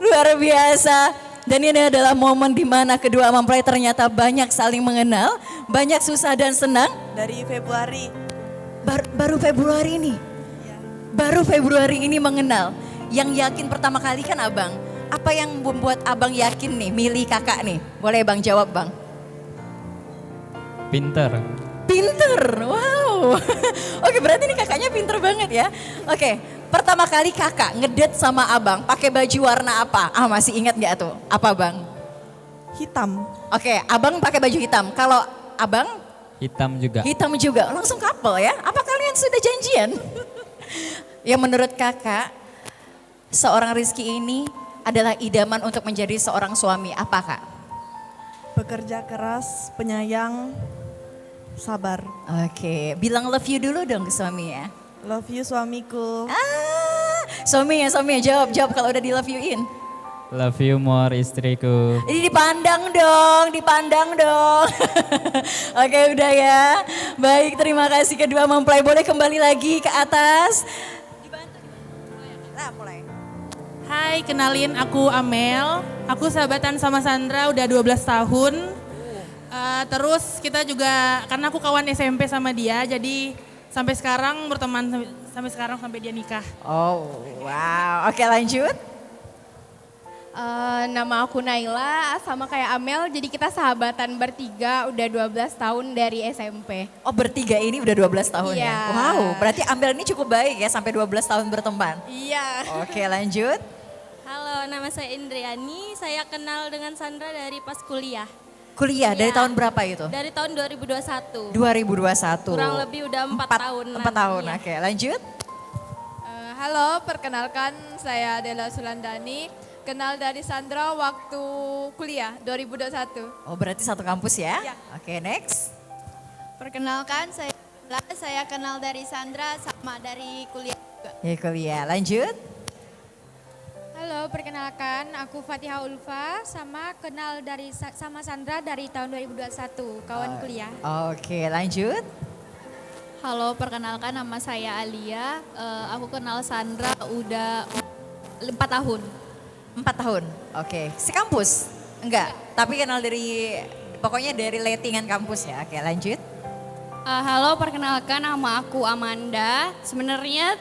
Luar biasa. Dan ini adalah momen di mana kedua mempelai ternyata banyak saling mengenal, banyak susah dan senang. Dari Februari. Baru Februari ini? Ya. Baru Februari ini mengenal. Yang yakin pertama kali kan abang. Apa yang membuat abang yakin nih milih kakak nih? Boleh bang jawab bang. Pinter. Wow. Oke berarti ini kakaknya pinter banget ya. Oke, pertama kali kakak ngedate sama abang pakai baju warna apa? Masih ingat gak tuh? Apa bang? Hitam. Oke, abang pakai baju hitam. Kalau abang? Hitam juga. Hitam juga, langsung couple ya? Apa kalian sudah janjian? Ya menurut kakak, seorang Rizky ini adalah idaman untuk menjadi seorang suami. Apa kak? Bekerja keras, penyayang, sabar. Oke, bilang love you dulu dong ke suami ya. Love you suamiku. Suaminya jawab kalau udah di love you in. Love you more istriku. Ini dipandang dong. Oke udah ya. Baik, terima kasih kedua mempelai. Boleh kembali lagi ke atas. Mulai. Hai, kenalin aku Amel. Aku sahabatan sama Sandra udah 12 tahun. Terus kita juga, karena aku kawan SMP sama dia, jadi sampai sekarang berteman sampai dia nikah. Oh wow, oke lanjut. Nama aku Naila, sama kayak Amel, jadi kita sahabatan bertiga udah 12 tahun dari SMP. Oh bertiga ini udah 12 tahun Iya. ya? Wow, berarti Amel ini cukup baik ya sampai 12 tahun berteman. Iya. Oke lanjut. Halo, nama saya Indriani, saya kenal dengan Sandra dari pas kuliah. Kuliah dari Iya. tahun berapa itu? Dari tahun 2021. 2021. Kurang lebih udah 4 tahun. 4 tahun, Iya. oke lanjut. Halo, perkenalkan saya Dela Sulandani, kenal dari Sandra waktu kuliah 2021. Oh berarti satu kampus ya? Iya. Oke next. Perkenalkan saya kenal dari Sandra sama dari kuliah juga. Ya kuliah, lanjut. Halo, perkenalkan aku Fatihah Ulfa, sama Sandra dari tahun 2021, kawan kuliah. Oke lanjut. Halo, perkenalkan nama saya Alia. Aku kenal Sandra udah 4 tahun. 4 tahun, oke. Sekampus? Enggak, tapi kenal pokoknya dari lettingan kampus ya. Oke lanjut. Halo, perkenalkan nama aku Amanda. Sebenarnya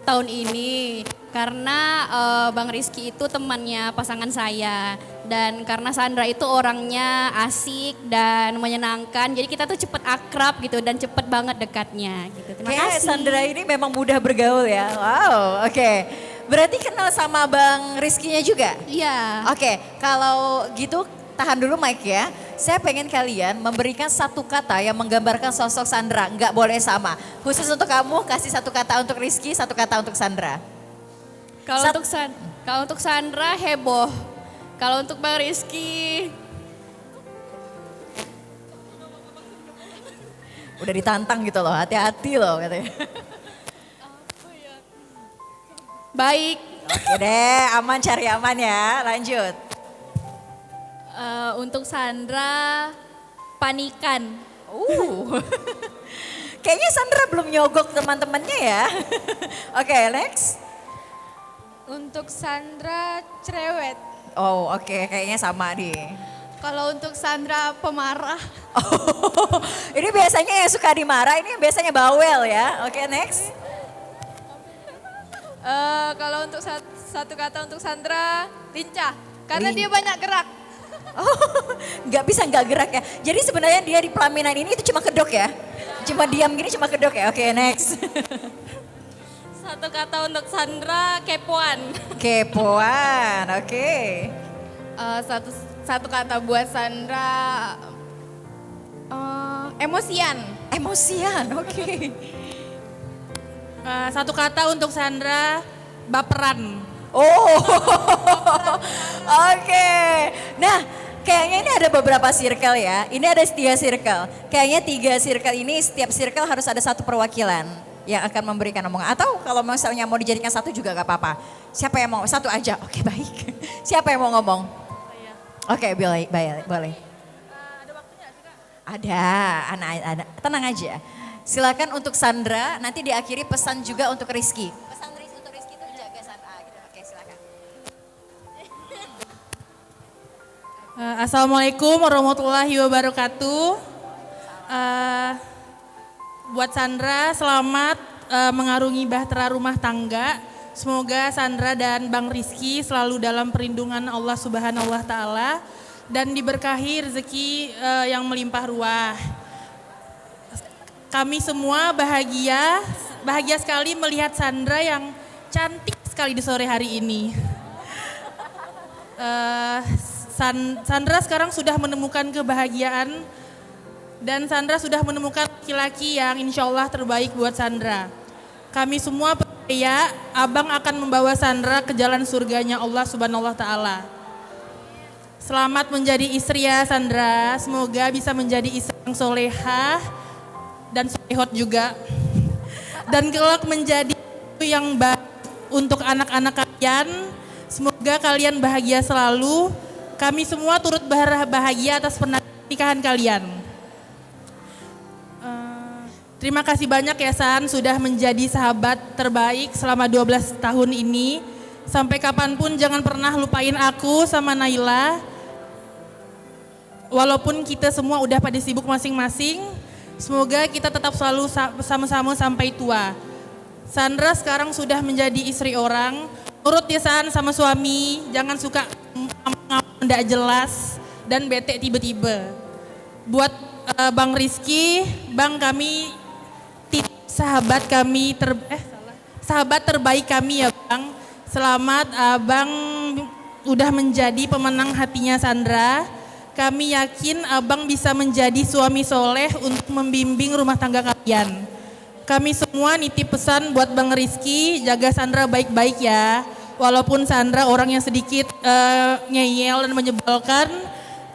tahun ini karena Bang Rizky itu temannya pasangan saya. Dan karena Sandra itu orangnya asik dan menyenangkan, jadi kita tuh cepet akrab gitu dan cepet banget dekatnya gitu. Terima Kayaknya kasih. Sandra ini memang mudah bergaul ya. Wow, oke. Berarti kenal sama Bang Rizky-nya juga? Iya. Oke, kalau gitu tahan dulu mic ya. saya pengen kalian memberikan satu kata yang menggambarkan sosok Sandra. Nggak boleh sama. Khusus untuk kamu, kasih satu kata untuk Rizky, satu kata untuk Sandra. Kalau untuk Sandra heboh. Kalau untuk Bang Rizky udah ditantang gitu loh, hati-hati loh katanya. baik. Oke deh, aman, cari aman ya. Lanjut. Untuk Sandra panikan. Kayaknya Sandra belum nyogok teman-temannya ya. Oke, next. Untuk Sandra cerewet. Oh, oke, kayaknya sama nih. Kalau untuk Sandra pemarah. Ini biasanya yang suka dimarah, ini biasanya bawel ya. Oke, next. Kalau untuk satu kata untuk Sandra, lincah. Karena dia banyak gerak. Nggak bisa nggak gerak ya. Jadi sebenarnya dia di pelaminan ini itu cuma kedok ya. Cuma diam gini cuma kedok ya. Oke, next. Satu kata untuk Sandra, kepoan. Kepoan, oke. Satu kata buat Sandra, emosian. Emosian, oke. Satu kata untuk Sandra, baperan. Oh, oke. Nah, kayaknya ini ada beberapa circle ya. Ini ada 3 circle. Kayaknya 3 circle ini, setiap circle harus ada satu perwakilan yang akan memberikan omongan. Atau kalau misalnya mau dijadikan satu juga gak apa-apa. Siapa yang mau? Satu aja. Oke, baik. Siapa yang mau ngomong? Oke, boleh. Ada waktunya sih, Kak? Ada. Tenang aja. Silakan untuk Sandra, nanti diakhiri pesan juga untuk Rizky. Pesan untuk Rizky itu jaga Sandra gitu. Oke, silakan. Assalamualaikum warahmatullahi wabarakatuh. Buat Sandra, selamat mengarungi bahtera rumah tangga. Semoga Sandra dan Bang Rizky selalu dalam perlindungan Allah Subhanahu wa Ta'ala dan diberkahi rezeki yang melimpah ruah. Kami semua bahagia sekali melihat Sandra yang cantik sekali di sore hari ini. Sandra sekarang sudah menemukan kebahagiaan dan Sandra sudah menemukan laki-laki yang insya Allah terbaik buat Sandra. Kami semua percaya Abang akan membawa Sandra ke jalan surganya Allah Subhanahu wa Ta'ala. Selamat menjadi istri ya Sandra, semoga bisa menjadi istri yang solehah dan solehot juga. Dan kelak menjadi yang baik untuk anak-anak kalian. Semoga kalian bahagia selalu. Kami semua turut bahagia atas pernikahan kalian. Terima kasih banyak ya San, sudah menjadi sahabat terbaik selama 12 tahun ini. Sampai kapanpun jangan pernah lupain aku sama Naila. Walaupun kita semua udah pada sibuk masing-masing, semoga kita tetap selalu sama-sama sampai tua. Sandra sekarang sudah menjadi istri orang. Urut ya San sama suami, jangan suka nggak jelas dan bete tiba-tiba. Buat Bang Rizky, Bang kami sahabat terbaik kami ya Bang. Selamat Abang udah menjadi pemenang hatinya Sandra. Kami yakin Abang bisa menjadi suami soleh untuk membimbing rumah tangga kalian. Kami semua nitip pesan buat Bang Rizky, jaga Sandra baik-baik ya. Walaupun Sandra orang yang sedikit ngeyel dan menyebalkan,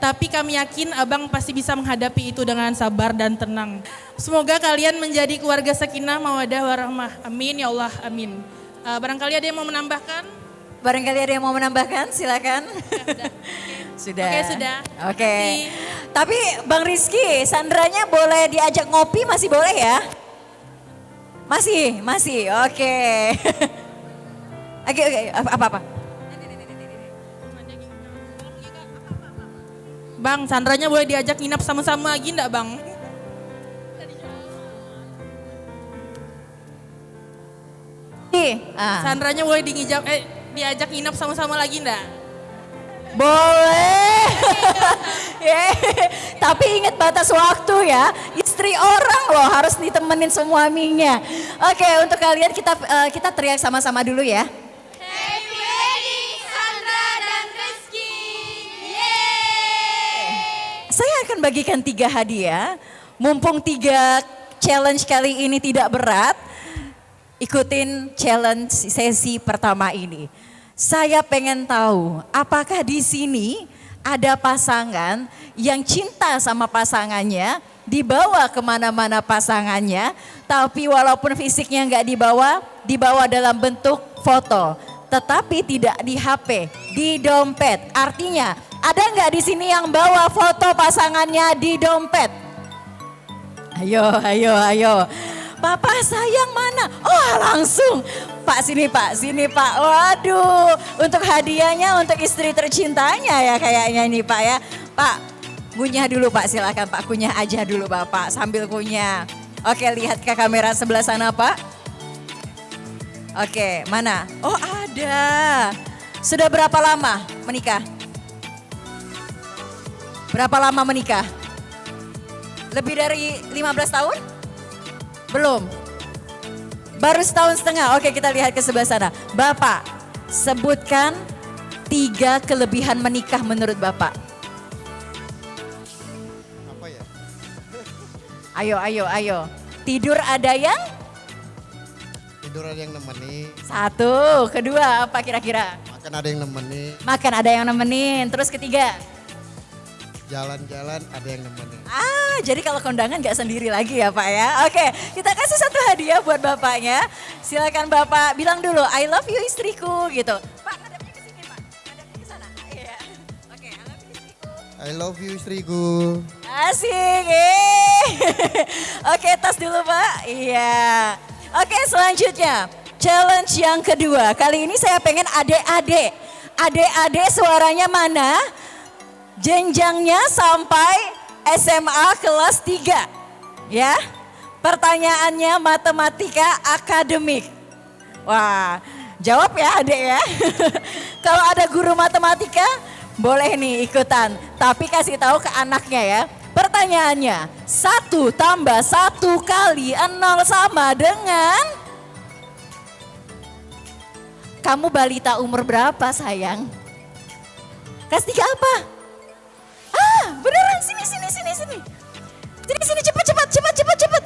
tapi kami yakin Abang pasti bisa menghadapi itu dengan sabar dan tenang. Semoga kalian menjadi keluarga sakinah, mawaddah, warahmah. Amin ya Allah, amin. Barangkali ada yang mau menambahkan? Silakan. Sudah. Oke, sudah. Oke. Tapi Bang Rizky, Sandranya boleh diajak ngopi masih boleh ya? Masih. Oke. Oke. Apa? Bang, Sandranya boleh diajak nginap sama-sama lagi enggak Bang? Sandranya boleh diajak nginap sama-sama lagi enggak? Boleh. Tapi ingat batas waktu ya. Istri orang loh harus ditemenin suaminya. Oke, untuk kalian kita teriak sama-sama dulu ya. Happy wedding Sandra dan Rizky. Yeay. Saya akan bagikan 3 hadiah. Mumpung 3 challenge kali ini tidak berat, ikutin challenge sesi pertama ini. Saya pengen tahu, apakah di sini ada pasangan yang cinta sama pasangannya, dibawa kemana-mana pasangannya, tapi walaupun fisiknya nggak dibawa dalam bentuk foto, tetapi tidak di HP, di dompet. Artinya, ada nggak di sini yang bawa foto pasangannya di dompet? Ayo, ayo, ayo. Papa sayang mana? Oh langsung. Pak sini Pak. Waduh, untuk hadiahnya untuk istri tercintanya ya kayaknya ini Pak ya. Pak, kunyah dulu Pak, silakan Pak, kunyah aja dulu Bapak sambil kunyah. Oke, lihat ke kamera sebelah sana Pak. Oke, mana? Oh ada. Sudah berapa lama menikah? Berapa lama menikah? Lebih dari 15 tahun? Belum? Baru setahun setengah. Oke, kita lihat ke sebelah sana. Bapak, sebutkan 3 kelebihan menikah menurut Bapak. Apa ya? Ayo. Tidur ada yang? Tidur ada yang nemeni. 1, kedua apa kira-kira? Makan ada yang nemeni. Makan ada yang nemenin. Terus ketiga? Jalan-jalan ada yang nemenin. Jadi kalau kondangan nggak sendiri lagi ya Pak ya. Oke, kita kasih 1 hadiah buat Bapaknya. Silakan Bapak bilang dulu, I love you istriku gitu. Pak, hadapnya ke sini Pak, hadapnya ke sana. Iya. Oke, I love you istriku. I love you istriku. Asik. Oke, tas dulu Pak. Iya. Oke, selanjutnya challenge yang kedua. Kali ini saya pengen adik-adik. Adik-adik suaranya mana? Jenjangnya sampai SMA kelas 3. Ya. Pertanyaannya matematika akademik. Wah, jawab ya adik ya. Kalau ada guru matematika, boleh nih ikutan. Tapi kasih tahu ke anaknya ya. Pertanyaannya, 1 tambah 1 kali 0 sama dengan? Kamu balita umur berapa sayang? Kelas 3 apa? Beneran, sini. Sini, cepet.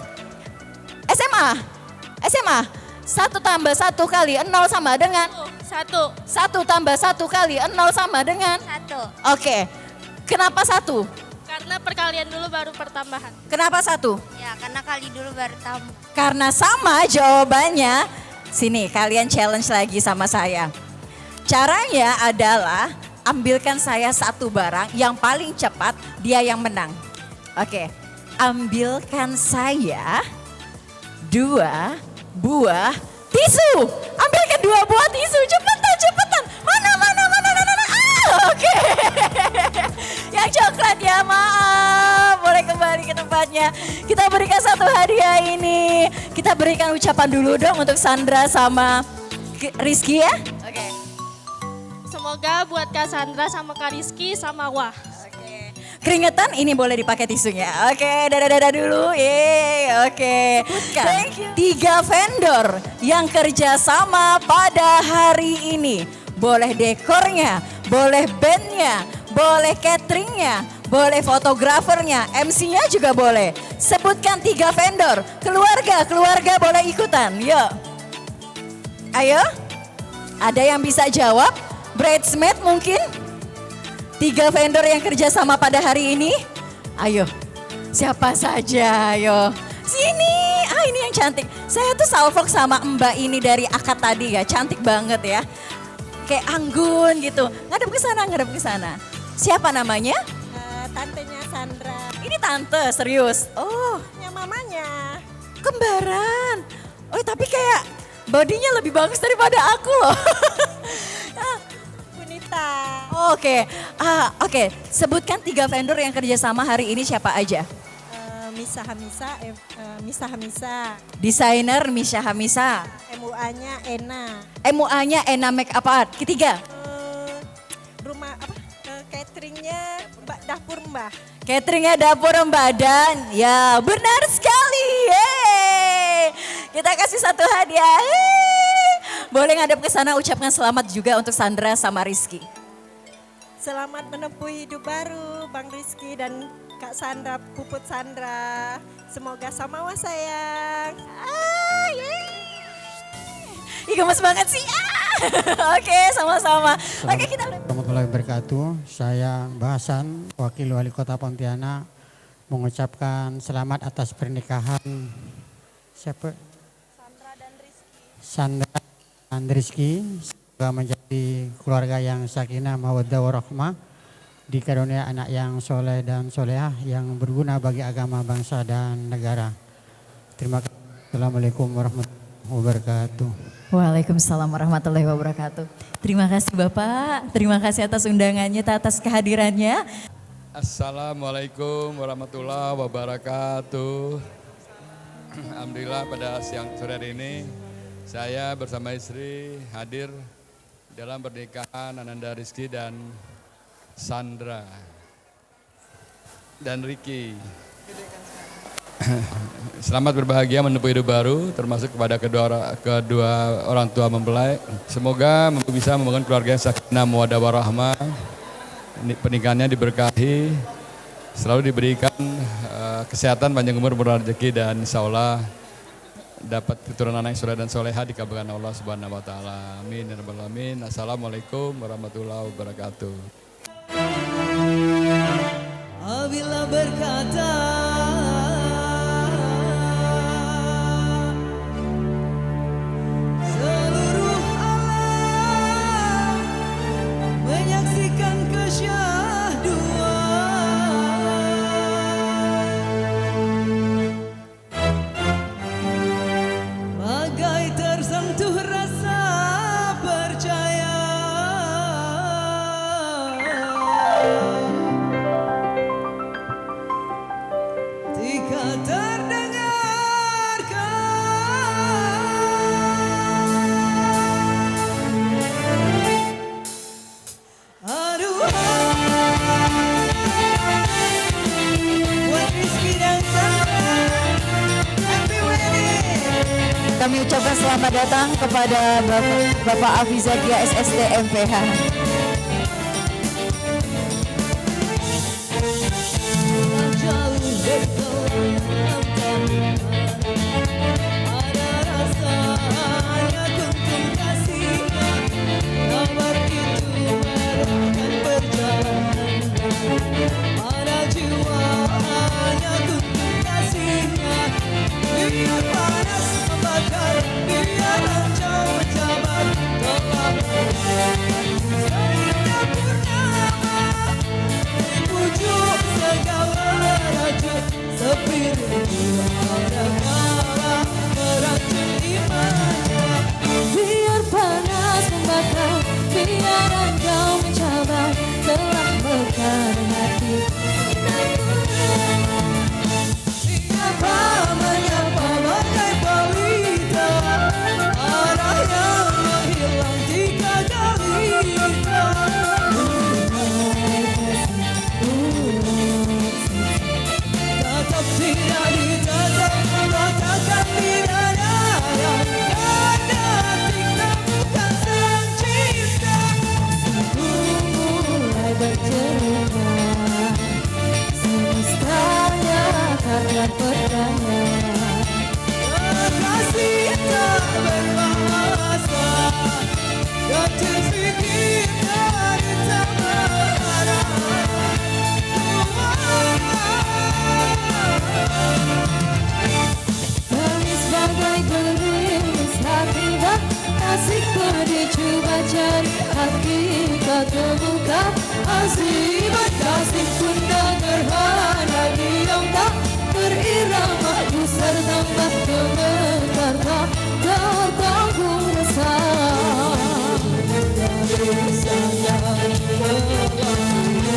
SMA. 1 tambah 1 kali 0 sama dengan? 1 tambah 1 kali 0 sama dengan? 1. Oke, kenapa 1? Karena perkalian dulu baru pertambahan. Kenapa 1? Ya, karena kali dulu baru tambah. Karena sama jawabannya. Sini, kalian challenge lagi sama saya. Caranya adalah ambilkan saya 1 barang yang paling cepat, dia yang menang. Oke, ambilkan saya 2 buah tisu. Ambilkan 2 buah tisu, cepetan. Mana. Oke. Yang coklat ya, maaf. Boleh kembali ke tempatnya. Kita berikan 1 hadiah ini. Kita berikan ucapan dulu dong untuk Sandra sama Rizky ya. Oke. Semoga buat Kak Sandra sama Kak Rizky sama Wah. Keringetan ini boleh dipakai tisunya. Oke, dadah dulu. Oke. Thank you. 3 vendor yang kerja sama pada hari ini. Boleh dekornya, boleh bandnya, boleh cateringnya, boleh fotografernya, MC-nya juga boleh. Sebutkan 3 vendor. Keluarga boleh ikutan. Yuk. Ayo. Ada yang bisa jawab? Bridesmaid mungkin? 3 vendor yang kerja sama pada hari ini. Ayo, siapa saja ayo. Sini, ini yang cantik. Saya tuh salvok sama Mbak ini dari akad tadi ya, cantik banget ya. Kayak anggun gitu, ngadep ke sana. Siapa namanya? Tantenya Sandra. Ini tante, serius? Oh, Ya mamanya. kembaran. Oh tapi kayak bodinya lebih bagus daripada aku loh. Bunita. Oke, sebutkan 3 vendor yang kerjasama hari ini siapa aja? Misa Hamisa. Desainer Misha Hamisa. MUA-nya Ena. MUA-nya Ena Make Up Art. Ketiga? Cateringnya Dapur Mbah. Cateringnya Dapur Mbak Dan. Ya benar sekali. Yeay. Kita kasih 1 hadiah. Boleh ngadep ke sana ucapkan selamat juga untuk Sandra sama Rizky. Selamat menempuh hidup baru Bang Rizky dan Kak Sandra, Puput Sandra. Semoga sama sayang. Ih gemes banget sih. Oke, sama-sama. Oke, kita Warahmatullahi wabarakatuh. Saya Bahasan, Wakil Wali Kota Pontianak, mengucapkan selamat atas pernikahan siapa? Sandra dan Rizky. Semoga menjadi keluarga yang sakinah, mawaddah warahmah, dikarunia anak yang soleh dan solehah yang berguna bagi agama, bangsa dan negara. Terima kasih. Assalamualaikum warahmatullahi wabarakatuh. Waalaikumsalam warahmatullahi wabarakatuh. Terima kasih Bapak, terima kasih atas undangannya, atas kehadirannya. Assalamualaikum warahmatullahi wabarakatuh. Alhamdulillah pada siang sore hari ini saya bersama istri hadir dalam pernikahan Ananda Rizky dan Sandra dan Ricky. Selamat berbahagia menempuh hidup baru, termasuk kepada kedua orang tua mempelai. Semoga bisa membangun keluarga yang sakinah mawaddah warahmah. Pernikahannya diberkahi, selalu diberikan kesehatan, panjang umur, murah rezeki, dan insya Allah dapat keturunan yang soleh dan soleha dikabulkan Allah Subhanahu Wa Taala. Amin ya rabbal alamin. Assalamualaikum warahmatullahi wabarakatuh. Apabila berkata seluruh alam menyaksikan kesyahduan, bagai tersentuh rasa percaya. Jika terdengarkan aduan buat Rizky dan Sandra, happy wedding. Kami ucapkan selamat datang kepada Bapak Afizakia SST MPH. Jauh ada rasanya kuntum kasihnya, kabar itu merahkan perjalanan. Ada jiwanya kuntum kasihnya, biar panas membakar, biar rancau menjabat, tetap seindah purnama, pujuk segala raju, sepiring ada kala meracun imannya. Biar panas membakar, biar engkau mencabar, telah mekar hati. Siapa menyapa bagai balita, arah yang menghilang jika galita. Tetap tidak ditatap, matakan bidadara, karena kita bukan sang cinta. Mulai bercerita, semestanya akan berdaya. Kekasih tak berbahasa, dan cinta kita tak berharap. Tangis bagai gerimis hati dah, asik dicoba cari hakikat terbuka. Azimat kasih pun tak gerhana diam tak berirama, besar tambah gemetar tak tertanggung rasa. Dari sayang berbicara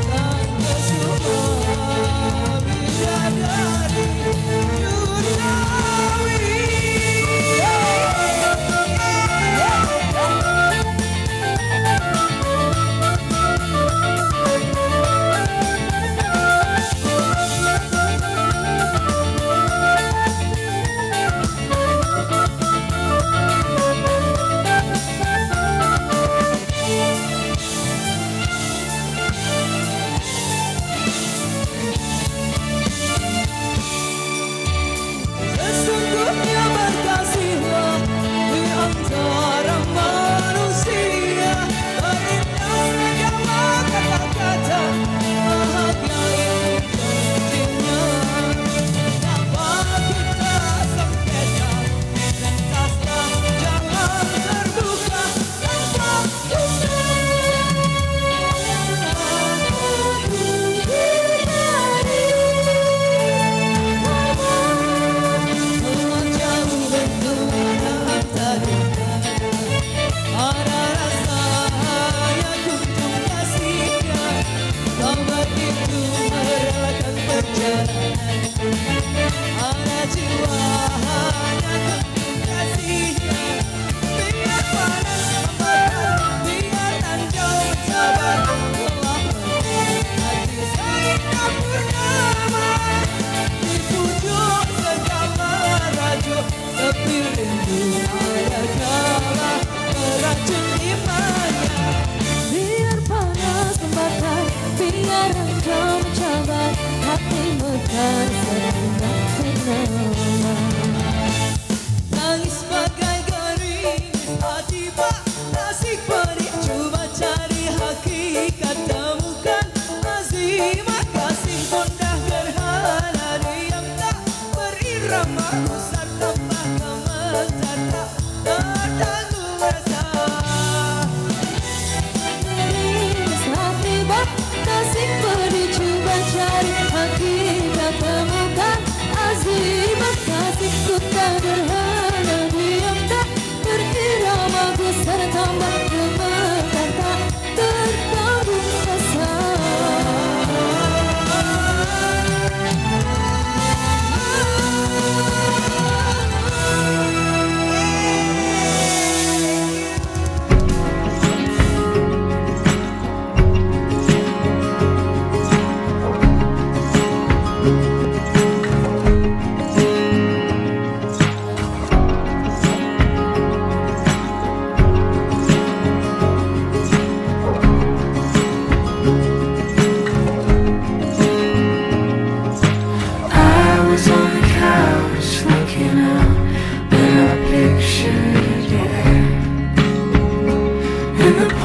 tanpa semua bidadari Jurnawi.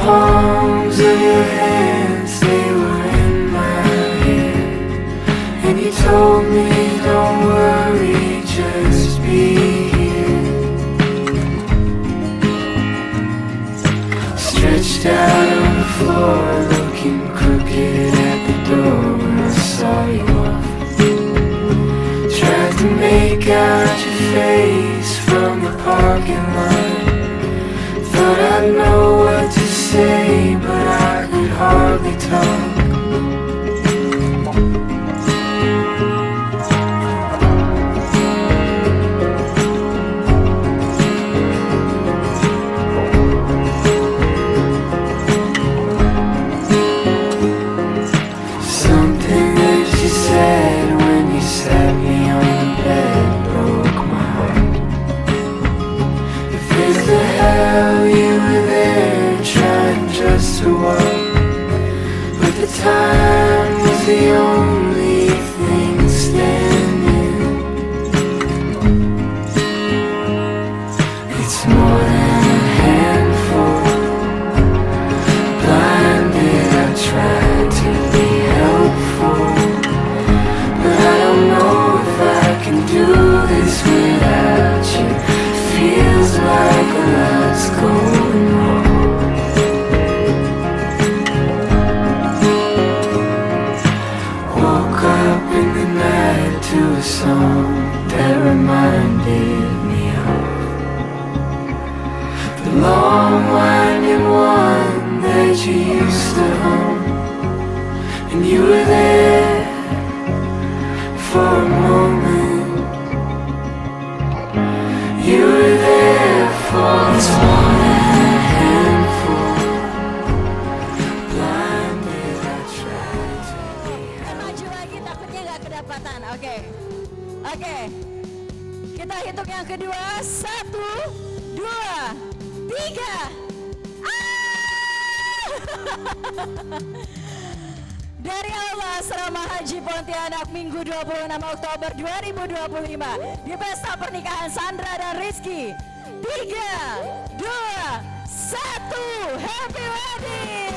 palms of your hands, they were in my hair. And you told me, don't worry, just be here. Stretched out on the floor, looking crooked at the door where I saw you off. Tried to make out your face from the parking lot. Thought I'd know what to say, but I could hardly talk. Something that you said when you sat me on the bed broke my heart. If it's the hell you were there trying just to walk, but the time was the only thing standing. It's more than a handful. Blinded, I tried to be helpful, but I don't know if I can do this without you. Feels like a lot's going wrong. Woke up in the night to a song that reminded me of the long winding one that you used to hum. And you were there for a moment. You were there for a handful. Blinded, I tried to be. Maju lagi, takutnya nggak kedapatan. Oke. Kita hitung yang kedua. 1, 2, 3. Dari Aula Asrama Haji Pontianak Minggu 26 Oktober 2025 di pesta pernikahan Sandra dan Rizky. 3, 2, 1, happy wedding!